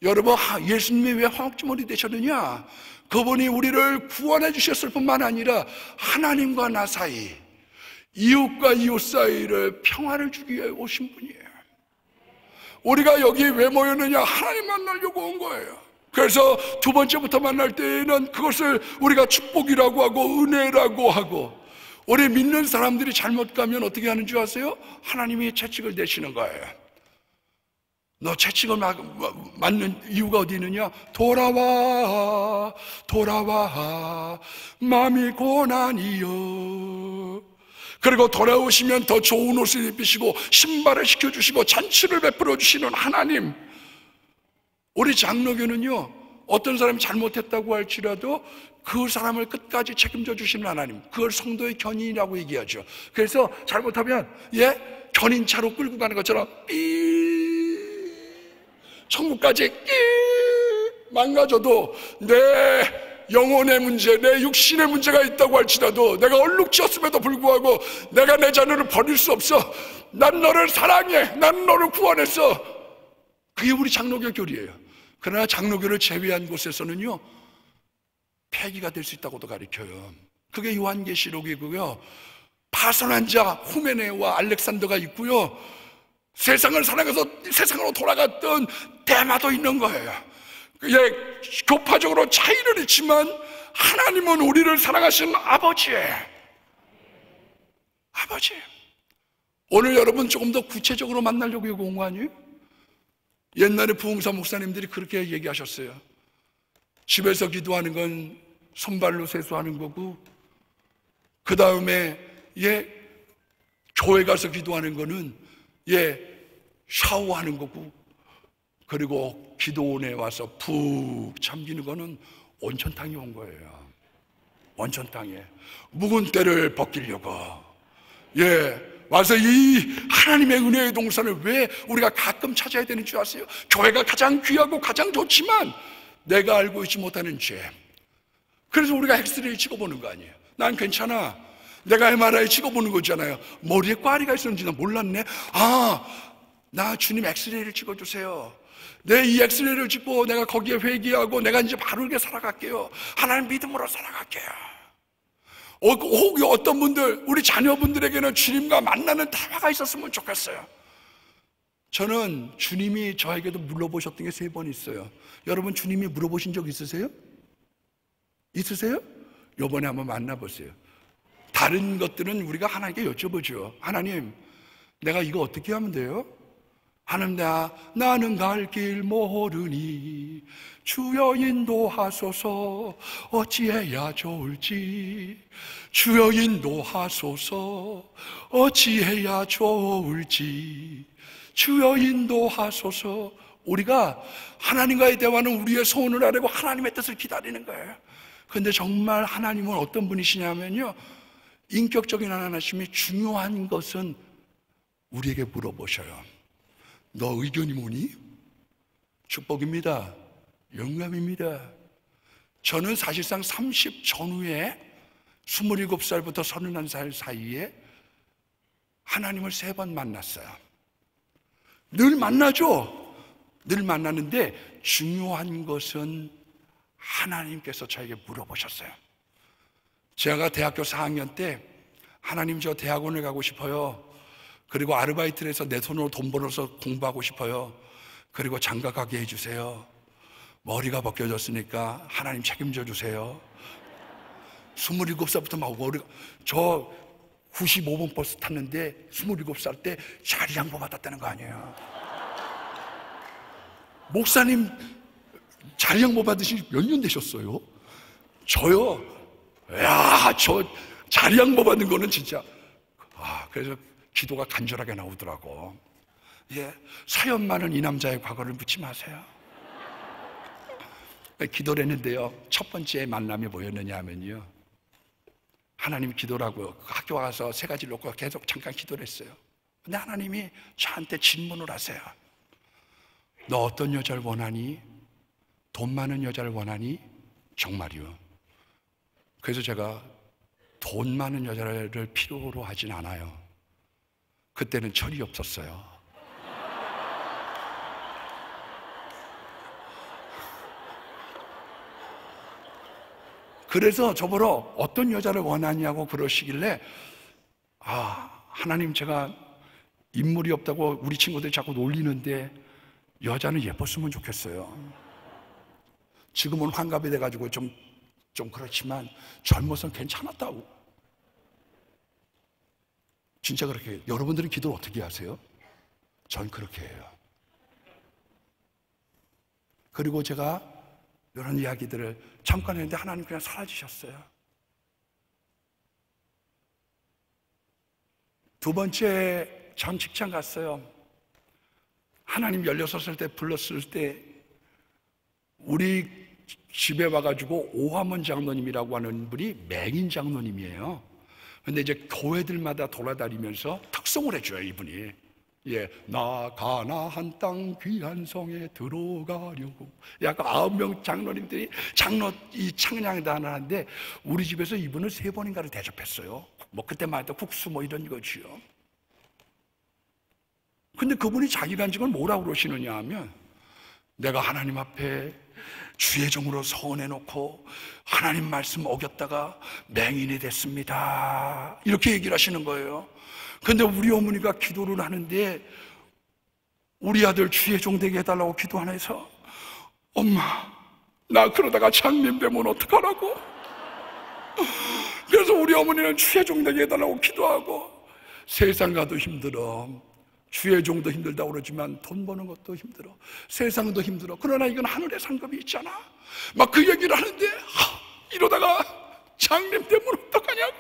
여러분 예수님이 왜 화목제물이 되셨느냐? 그분이 우리를 구원해 주셨을 뿐만 아니라 하나님과 나 사이, 이웃과 이웃 사이를 평화를 주기 위해 오신 분이에요. 우리가 여기 왜 모였느냐? 하나님 만나려고 온 거예요. 그래서 두 번째부터 만날 때에는 그것을 우리가 축복이라고 하고 은혜라고 하고, 우리 믿는 사람들이 잘못 가면 어떻게 하는 줄 아세요? 하나님이 채찍을 내시는 거예요. 너 채찍을 맞는 이유가 어디 있느냐? 돌아와 돌아와 마음이 고난이여. 그리고 돌아오시면 더 좋은 옷을 입히시고 신발을 시켜주시고 잔치를 베풀어 주시는 하나님. 우리 장로교는요 어떤 사람이 잘못했다고 할지라도 그 사람을 끝까지 책임져 주시는 하나님, 그걸 성도의 견인이라고 얘기하죠. 그래서 잘못하면 견인차로 끌고 가는 것처럼 천국까지 망가져도 내 영혼의 문제, 내 육신의 문제가 있다고 할지라도 내가 얼룩지었음에도 불구하고 내가 내 자녀를 버릴 수 없어. 난 너를 사랑해. 난 너를 구원했어. 그게 우리 장로교 교리예요. 그러나 장로교를 제외한 곳에서는요 폐기가 될 수 있다고도 가르쳐요. 그게 요한계시록이고요, 파선한 자 후메네와 알렉산더가 있고요, 세상을 사랑해서 세상으로 돌아갔던 데마도 있는 거예요. 교파적으로 차이는 있지만 하나님은 우리를 사랑하시는 아버지예요. 오늘 여러분 조금 더 구체적으로 만나려고 여기 온 거 아니에요? 옛날에 부흥사 목사님들이 그렇게 얘기하셨어요. 집에서 기도하는 건 손발로 세수하는 거고, 그 다음에 교회 가서 기도하는 거는 샤워하는 거고, 그리고 기도원에 와서 푹 잠기는 거는 온천탕이 온 거예요. 온천탕에 묵은 때를 벗기려고 와서 이 하나님의 은혜의 동산을 왜 우리가 가끔 찾아야 되는 줄 아세요? 교회가 가장 귀하고 가장 좋지만 내가 알고 있지 못하는 죄. 그래서 우리가 엑스레이 찍어보는 거 아니에요. 난 괜찮아, 내가 MRI 찍어보는 거잖아요. 머리에 꽈리가 있었는지 나 몰랐네. 나 주님 엑스레이를 찍어주세요. 내 이 엑스레이를 찍고 내가 거기에 회개하고 내가 이제 바르게 살아갈게요. 하나님 믿음으로 살아갈게요. 혹 어떤 분들, 우리 자녀분들에게는 주님과 만나는 대화가 있었으면 좋겠어요. 저는 주님이 저에게도 물어보셨던 게 3번 있어요. 여러분 주님이 물어보신 적 있으세요? 있으세요? 이번에 한번 만나보세요. 다른 것들은 우리가 하나님께 여쭤보죠. 하나님, 내가 이거 어떻게 하면 돼요? 하나님, 나는 갈 길 모르니 주여 인도하소서. 어찌해야 좋을지 주여 인도하소서. 어찌해야 좋을지 주여 인도하소서. 우리가 하나님과의 대화는 우리의 소원을 아뢰고 하나님의 뜻을 기다리는 거예요. 그런데 정말 하나님은 어떤 분이시냐면요, 인격적인 하나님이 중요한 것은 우리에게 물어보셔요. 너 의견이 뭐니? 축복입니다. 영감입니다. 저는 사실상 30 전후에 27살부터 31살 사이에 하나님을 3번 만났어요. 늘 만나죠. 늘 만나는데 중요한 것은 하나님께서 저에게 물어보셨어요. 제가 대학교 4학년 때 하나님, 저 대학원을 가고 싶어요. 그리고 아르바이트를 해서 내 손으로 돈 벌어서 공부하고 싶어요. 그리고 장가 가게 해주세요. 머리가 벗겨졌으니까 하나님 책임져 주세요. 27살부터 막 저 95번 버스 탔는데 27살 때 자리 양보 받았다는 거 아니에요. 목사님 자리 양보 받으신 몇 년 되셨어요? 저요? 저 자리 양보 받는 거는 진짜 그래서 기도가 간절하게 나오더라고. 사연 많은 이 남자의 과거를 묻지 마세요. 기도를 했는데요, 첫 번째 만남이 뭐였느냐 하면요, 하나님 기도라고 학교 가서 3가지를 놓고 계속 잠깐 기도를 했어요. 근데 하나님이 저한테 질문을 하세요. 너 어떤 여자를 원하니? 돈 많은 여자를 원하니? 정말이요. 그래서 제가 돈 많은 여자를 필요로 하진 않아요. 그때는 철이 없었어요. 그래서 저보러 어떤 여자를 원하냐고 그러시길래 하나님, 제가 인물이 없다고 우리 친구들이 자꾸 놀리는데 여자는 예뻤으면 좋겠어요. 지금은 환갑이 돼가지고 좀 그렇지만 젊어서는 괜찮았다고. 진짜 그렇게 해요. 여러분들은 기도를 어떻게 하세요? 전 그렇게 해요. 그리고 제가 이런 이야기들을 잠깐 했는데 하나님 그냥 사라지셨어요. 2번째, 전 직장 갔어요. 하나님 16살 때 불렀을 때 우리 집에 와가지고 오화문 장로님이라고 하는 분이 맹인 장로님이에요. 근데 이제 교회들마다 돌아다니면서 특송을 해줘요, 이분이. 나 가나안 땅 귀한 성에 들어가려고. 약간 9명 장로님들이 이 찬양을 하는데 우리 집에서 이분을 3번인가를 대접했어요. 뭐 그때만 해도 국수 뭐 이런 거지요. 근데 그분이 자기 간증을 뭐라고 그러시느냐 하면, 내가 하나님 앞에 주의 종으로 서원해놓고 하나님 말씀 어겼다가 맹인이 됐습니다, 이렇게 얘기를 하시는 거예요. 근데 우리 어머니가 기도를 하는데 우리 아들 주의 종 되게 해달라고 기도 안 해서, 엄마, 나 그러다가 장님되면 어떡하라고. 그래서 우리 어머니는 주의 종 되게 해달라고 기도하고 세상 가도 힘들어. 주의 종도 힘들다고 그러지만 돈 버는 것도 힘들어. 세상도 힘들어. 그러나 이건 하늘의 상급이 있잖아. 막 그 얘기를 하는데 이러다가 장님 때문에 어떡하냐고.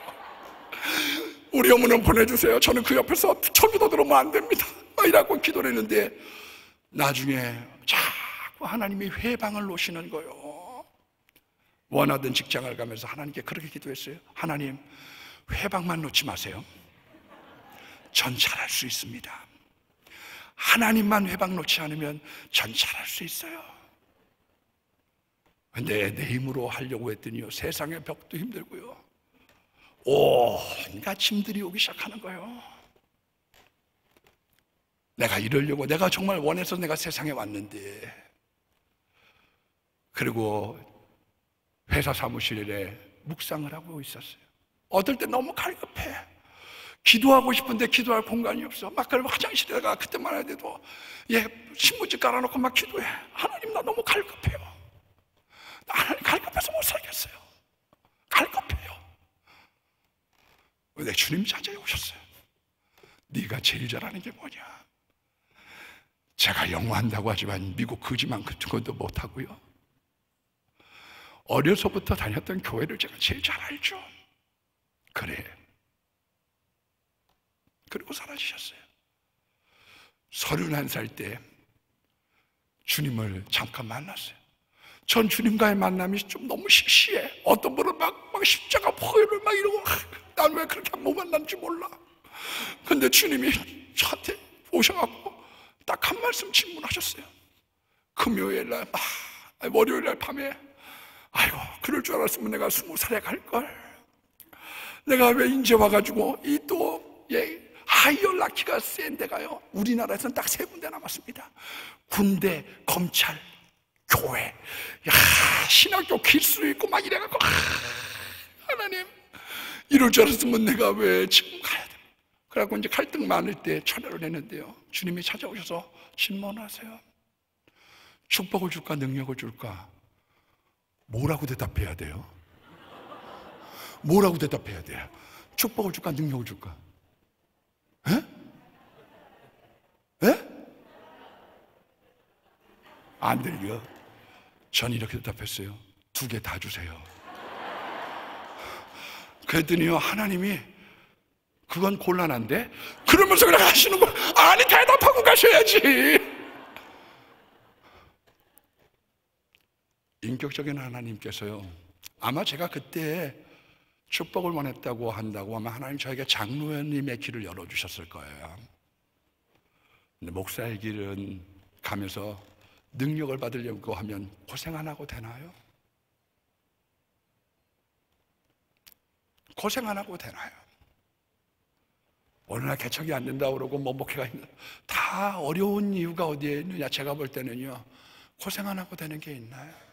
우리 어머니는 보내주세요. 저는 그 옆에서 철부도 들어오면 안 됩니다. 막 이라고 기도를 했는데 나중에 자꾸 하나님이 회방을 놓으시는 거예요. 원하던 직장을 가면서 하나님께 그렇게 기도했어요. 하나님, 회방만 놓지 마세요. 전 잘할 수 있습니다. 하나님만 회방 놓지 않으면 전 잘할 수 있어요. 근데 내 힘으로 하려고 했더니요, 세상의 벽도 힘들고요, 온갖 짐들이 오기 시작하는 거예요. 내가 이러려고, 내가 정말 원해서 내가 세상에 왔는데. 그리고 회사 사무실에 묵상을 하고 있었어요. 어떨 때 너무 갈급해. 기도하고 싶은데 기도할 공간이 없어. 막 그러면 화장실에다가 그때만 해도 신문지 깔아놓고 막 기도해. 하나님, 나 너무 갈급해요. 나 하나님 갈급해서 못 살겠어요. 갈급해요. 근데 주님 찾아에 오셨어요. 네가 제일 잘하는 게 뭐냐? 제가 영어한다고 하지만 미국 거지만 같은 것도 못하고요, 어려서부터 다녔던 교회를 제가 제일 잘 알죠. 그래. 그리고 사라지셨어요. 31살 때 주님을 잠깐 만났어요. 전 주님과의 만남이 좀 너무 시시해. 어떤 분은 막 십자가 포효를 막 이러고, 난 왜 그렇게 못 만났는지 몰라. 근데 주님이 저한테 오셔갖고 딱 한 말씀 질문하셨어요. 금요일 날, 월요일 날 밤에, 아이고, 그럴 줄 알았으면 내가 20살에 갈걸. 내가 왜 이제 와가지고 이 또 하이얼라키가 센 데가요, 우리나라에서는 딱 3군데 남았습니다. 군대, 검찰, 교회. 야, 신학교 길수 있고 막 이래갖고, 하나님, 이럴 줄 알았으면 내가 왜 지금 가야 돼. 그래갖고 이제 갈등 많을 때 철회를 했는데요, 주님이 찾아오셔서 질문하세요. 축복을 줄까 능력을 줄까? 뭐라고 대답해야 돼요? 뭐라고 대답해야 돼요? 축복을 줄까 능력을 줄까? 에? 에? 안 들려. 전 이렇게 대답했어요. 2개 다 주세요. 그랬더니요, 하나님이 그건 곤란한데? 그러면서 그냥 하시는 거예요. 아니, 대답하고 가셔야지. 인격적인 하나님께서요, 아마 제가 그때 축복을 원했다고 한다고 하면 하나님 저에게 장로님의 길을 열어주셨을 거예요. 근데 목사의 길은 가면서 능력을 받으려고 하면 고생 안 하고 되나요? 고생 안 하고 되나요? 어느 날 개척이 안 된다고 그러고 목회가 있는, 다 어려운 이유가 어디에 있느냐? 제가 볼 때는요, 고생 안 하고 되는 게 있나요?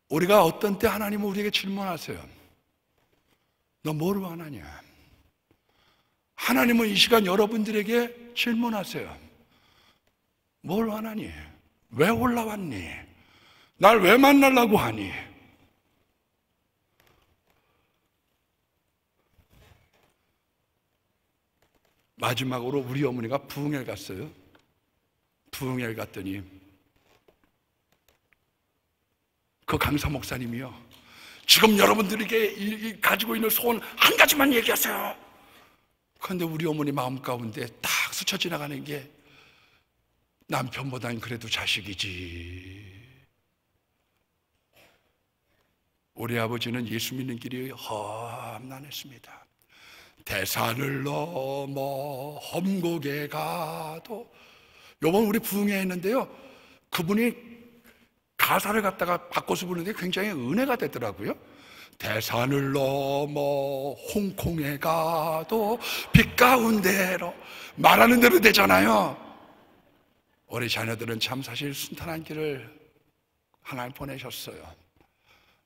우리가 어떤 때 하나님은 우리에게 질문하세요. 너 뭘 원하냐? 하나님은 이 시간 여러분들에게 질문하세요. 뭘 원하니? 왜 올라왔니? 날 왜 만나려고 하니? 마지막으로 우리 어머니가 부흥회 갔어요. 부흥회 갔더니 그 강사 목사님이요, 지금 여러분들에게 가지고 있는 소원 한 가지만 얘기하세요. 그런데 우리 어머니 마음 가운데 딱 스쳐 지나가는 게, 남편보단 그래도 자식이지. 우리 아버지는 예수 믿는 길이 험난했습니다. 대산을 넘어 험곡에 가도, 요번 우리 부흥회 했는데요, 그분이 가사를 갖다가 바꿔서 부르는데 굉장히 은혜가 되더라고요. 대산을 넘어 홍콩에 가도 빛 가운데로, 말하는 대로 되잖아요. 우리 자녀들은 참 사실 순탄한 길을 하나님 보내셨어요.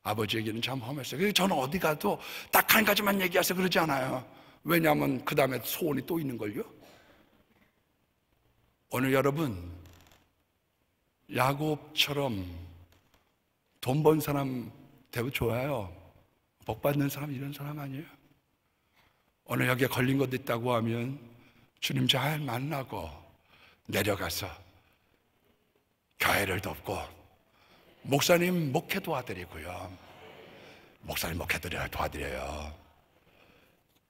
아버지에게는 참 험했어요. 그래서 저는 어디 가도 딱 한 가지만 얘기하세요 그러지 않아요. 왜냐하면 그 다음에 소원이 또 있는걸요. 오늘 여러분, 야곱처럼 돈 번 사람 되고 좋아요. 복 받는 사람 이런 사람 아니에요? 오늘 여기에 걸린 것도 있다고 하면 주님 잘 만나고 내려가서 교회를 돕고 목사님 목회 도와드리고요. 목사님 목회 도와드려요.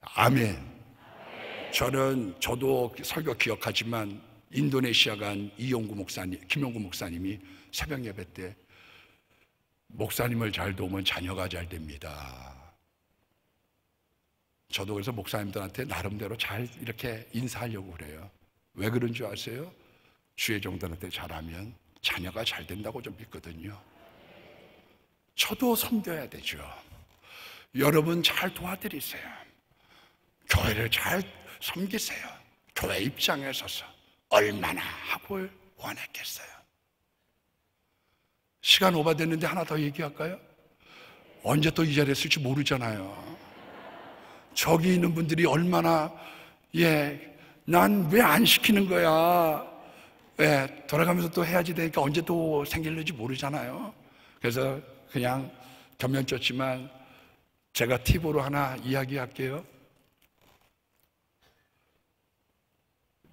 아멘. 저도 설교 기억하지만 인도네시아 간 김용구 목사님이 새벽 예배 때 목사님을 잘 도우면 자녀가 잘 됩니다. 저도 그래서 목사님들한테 나름대로 잘 이렇게 인사하려고 그래요. 왜 그런 줄 아세요? 주의 종들한테 잘하면 자녀가 잘 된다고 좀 믿거든요. 저도 섬겨야 되죠. 여러분 잘 도와드리세요. 교회를 잘 섬기세요. 교회 입장에 서서 얼마나 하길 원했겠어요. 시간 오버됐는데 하나 더 얘기할까요? 언제 또 이 자리에 쓸지 모르잖아요. 저기 있는 분들이 얼마나 난 왜 안 시키는 거야? 돌아가면서 또 해야지 되니까 언제 또 생길는지 모르잖아요. 그래서 그냥 겸연쩍지만 제가 팁으로 하나 이야기할게요.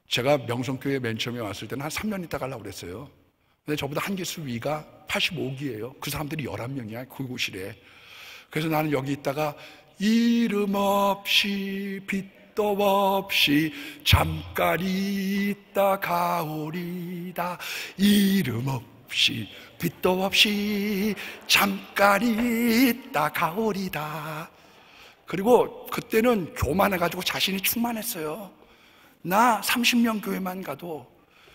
제가 명성교회 맨 처음에 왔을 때는 한 3년 있다 가려고 그랬어요. 근데 저보다 한 개수 위가 85기예요. 그 사람들이 11명이야, 그 교실에. 그래서 나는 여기 있다가 이름 없이 빛도 없이 잠깐 있다 가오리다. 이름 없이 빛도 없이 잠깐 있다 가오리다. 그리고 그때는 교만해가지고 자신이 충만했어요. 나 30명 교회만 가도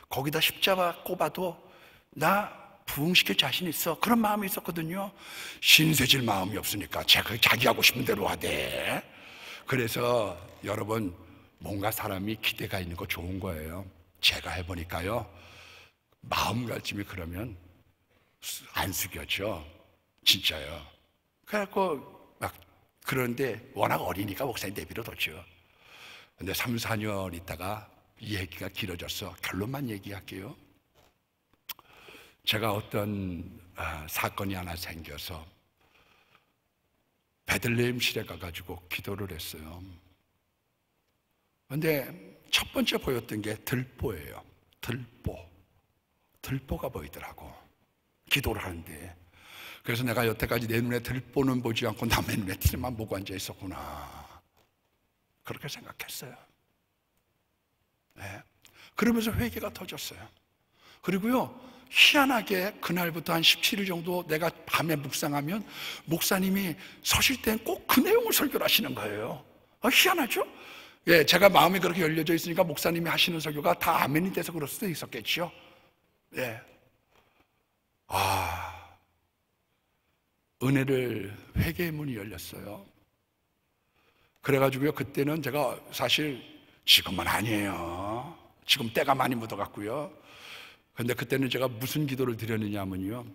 거기다 십자가 꼽아도 나 부흥시킬 자신 있어. 그런 마음이 있었거든요. 신세질 마음이 없으니까 자기 하고 싶은 대로 하대. 그래서 여러분 뭔가 사람이 기대가 있는 거 좋은 거예요. 제가 해보니까요, 마음가짐이 그러면 안 숙여져. 진짜요. 그래갖고 막 그런데 워낙 어리니까 목사님 내비로 뒀죠. 근데 3, 4년 있다가 이 얘기가 길어져서 결론만 얘기할게요. 제가 어떤 사건이 하나 생겨서 베들레헴실에 가가지고 기도를 했어요. 근데 첫 번째 보였던 게 들보예요. 들보가 보이더라고, 기도를 하는데. 그래서 내가 여태까지 내 눈에 들보는 보지 않고 남의 눈에 티만 보고 앉아 있었구나, 그렇게 생각했어요. 그러면서 회개가 터졌어요. 그리고요, 희한하게 그날부터 한 17일 정도 내가 밤에 묵상하면 목사님이 서실 땐 꼭 그 내용을 설교를 하시는 거예요. 희한하죠? 제가 마음이 그렇게 열려져 있으니까 목사님이 하시는 설교가 다 아멘이 돼서 그럴 수도 있었겠죠. 은혜를, 회개의 문이 열렸어요. 그래가지고요, 그때는 제가 사실 지금은 아니에요. 지금 때가 많이 묻어갔고요. 근데 그때는 제가 무슨 기도를 드렸느냐면요,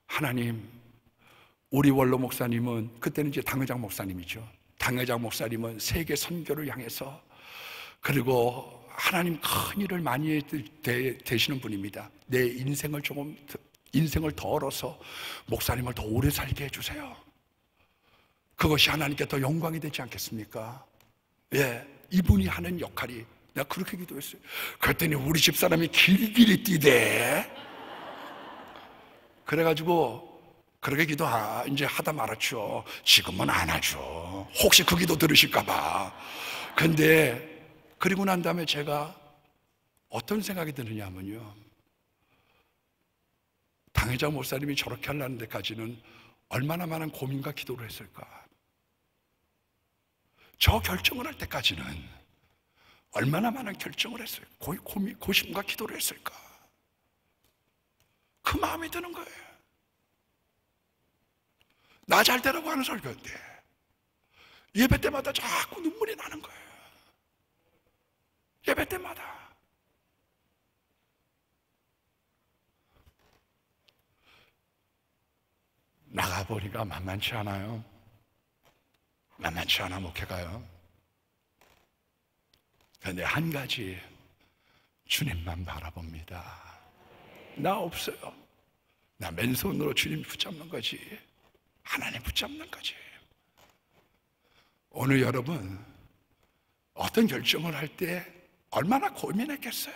하나님, 우리 원로 목사님은, 그때는 이제 당회장 목사님이죠. 당회장 목사님은 세계 선교를 향해서, 그리고 하나님 큰 일을 많이 되시는 분입니다. 내 인생을 덜어서 목사님을 더 오래 살게 해주세요. 그것이 하나님께 더 영광이 되지 않겠습니까? 이분이 하는 역할이, 내가 그렇게 기도했어요. 그랬더니 우리 집사람이 길길이 뛰대. 그래가지고 그렇게 기도 이제 하다 말았죠. 지금은 안 하죠. 혹시 그 기도 들으실까봐. 근데 그리고 난 다음에 제가 어떤 생각이 드느냐면요, 당회장 목사님이 저렇게 하려는 데까지는 얼마나 많은 고민과 기도를 했을까. 저 결정을 할 때까지는 얼마나 많은 결정을 했어요. 고심과 기도를 했을까. 그 마음이 드는 거예요. 나 잘 되라고 하는 설교인데 예배 때마다 자꾸 눈물이 나는 거예요. 예배 때마다. 나가보니까 만만치 않아요. 만만치 않아 목회가요. 그런데 한 가지, 주님만 바라봅니다. 나 없어요. 나 맨손으로 주님 붙잡는 거지. 하나님 붙잡는 거지. 오늘 여러분 어떤 결정을 할 때 얼마나 고민했겠어요.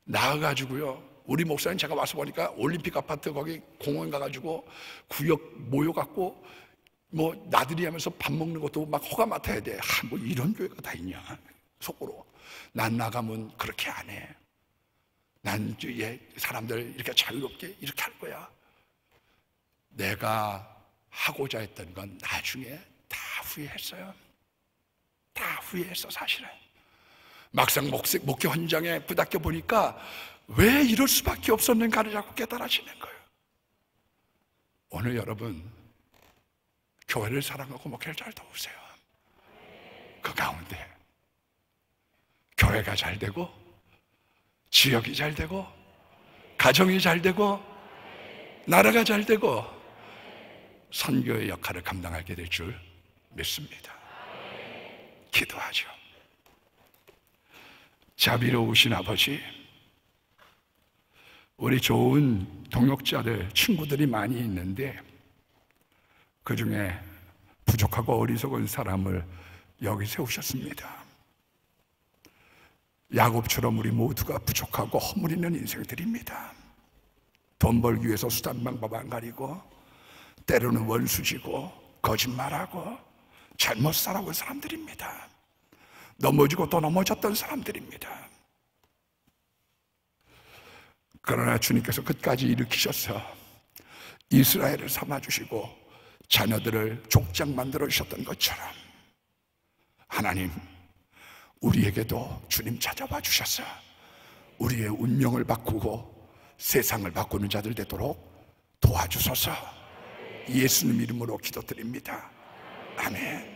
나와가지고요, 우리 목사님 제가 와서 보니까 올림픽 아파트 거기 공원 가가지고 구역 모여갖고 뭐 나들이 하면서 밥 먹는 것도 막 허가 맡아야 돼. 뭐 이런 교회가 다 있냐. 속으로 난 나가면 그렇게 안 해. 난 사람들 이렇게 자유롭게 이렇게 할 거야. 내가 하고자 했던 건 나중에 다 후회했어요. 다 후회했어. 사실은 막상 목회 현장에 부닥겨 보니까 왜 이럴 수밖에 없었는가를 자꾸 깨달아지는 거예요. 오늘 여러분 교회를 사랑하고 목회를 잘 도우세요. 그 가운데 교회가 잘 되고 지역이 잘 되고 가정이 잘 되고 나라가 잘 되고 선교의 역할을 감당하게 될 줄 믿습니다. 기도하죠. 자비로우신 아버지, 우리 좋은 동역자들, 친구들이 많이 있는데 그 중에 부족하고 어리석은 사람을 여기 세우셨습니다. 야곱처럼 우리 모두가 부족하고 허물 있는 인생들입니다. 돈 벌기 위해서 수단 방법 안 가리고 때로는 원수지고 거짓말하고 잘못 살아온 사람들입니다. 넘어지고 또 넘어졌던 사람들입니다. 그러나 주님께서 끝까지 일으키셔서 이스라엘을 삼아주시고 자녀들을 족장 만들어 주셨던 것처럼 하나님, 우리에게도 주님 찾아와 주셔서 우리의 운명을 바꾸고 세상을 바꾸는 자들 되도록 도와주소서. 예수님 이름으로 기도드립니다. 아멘.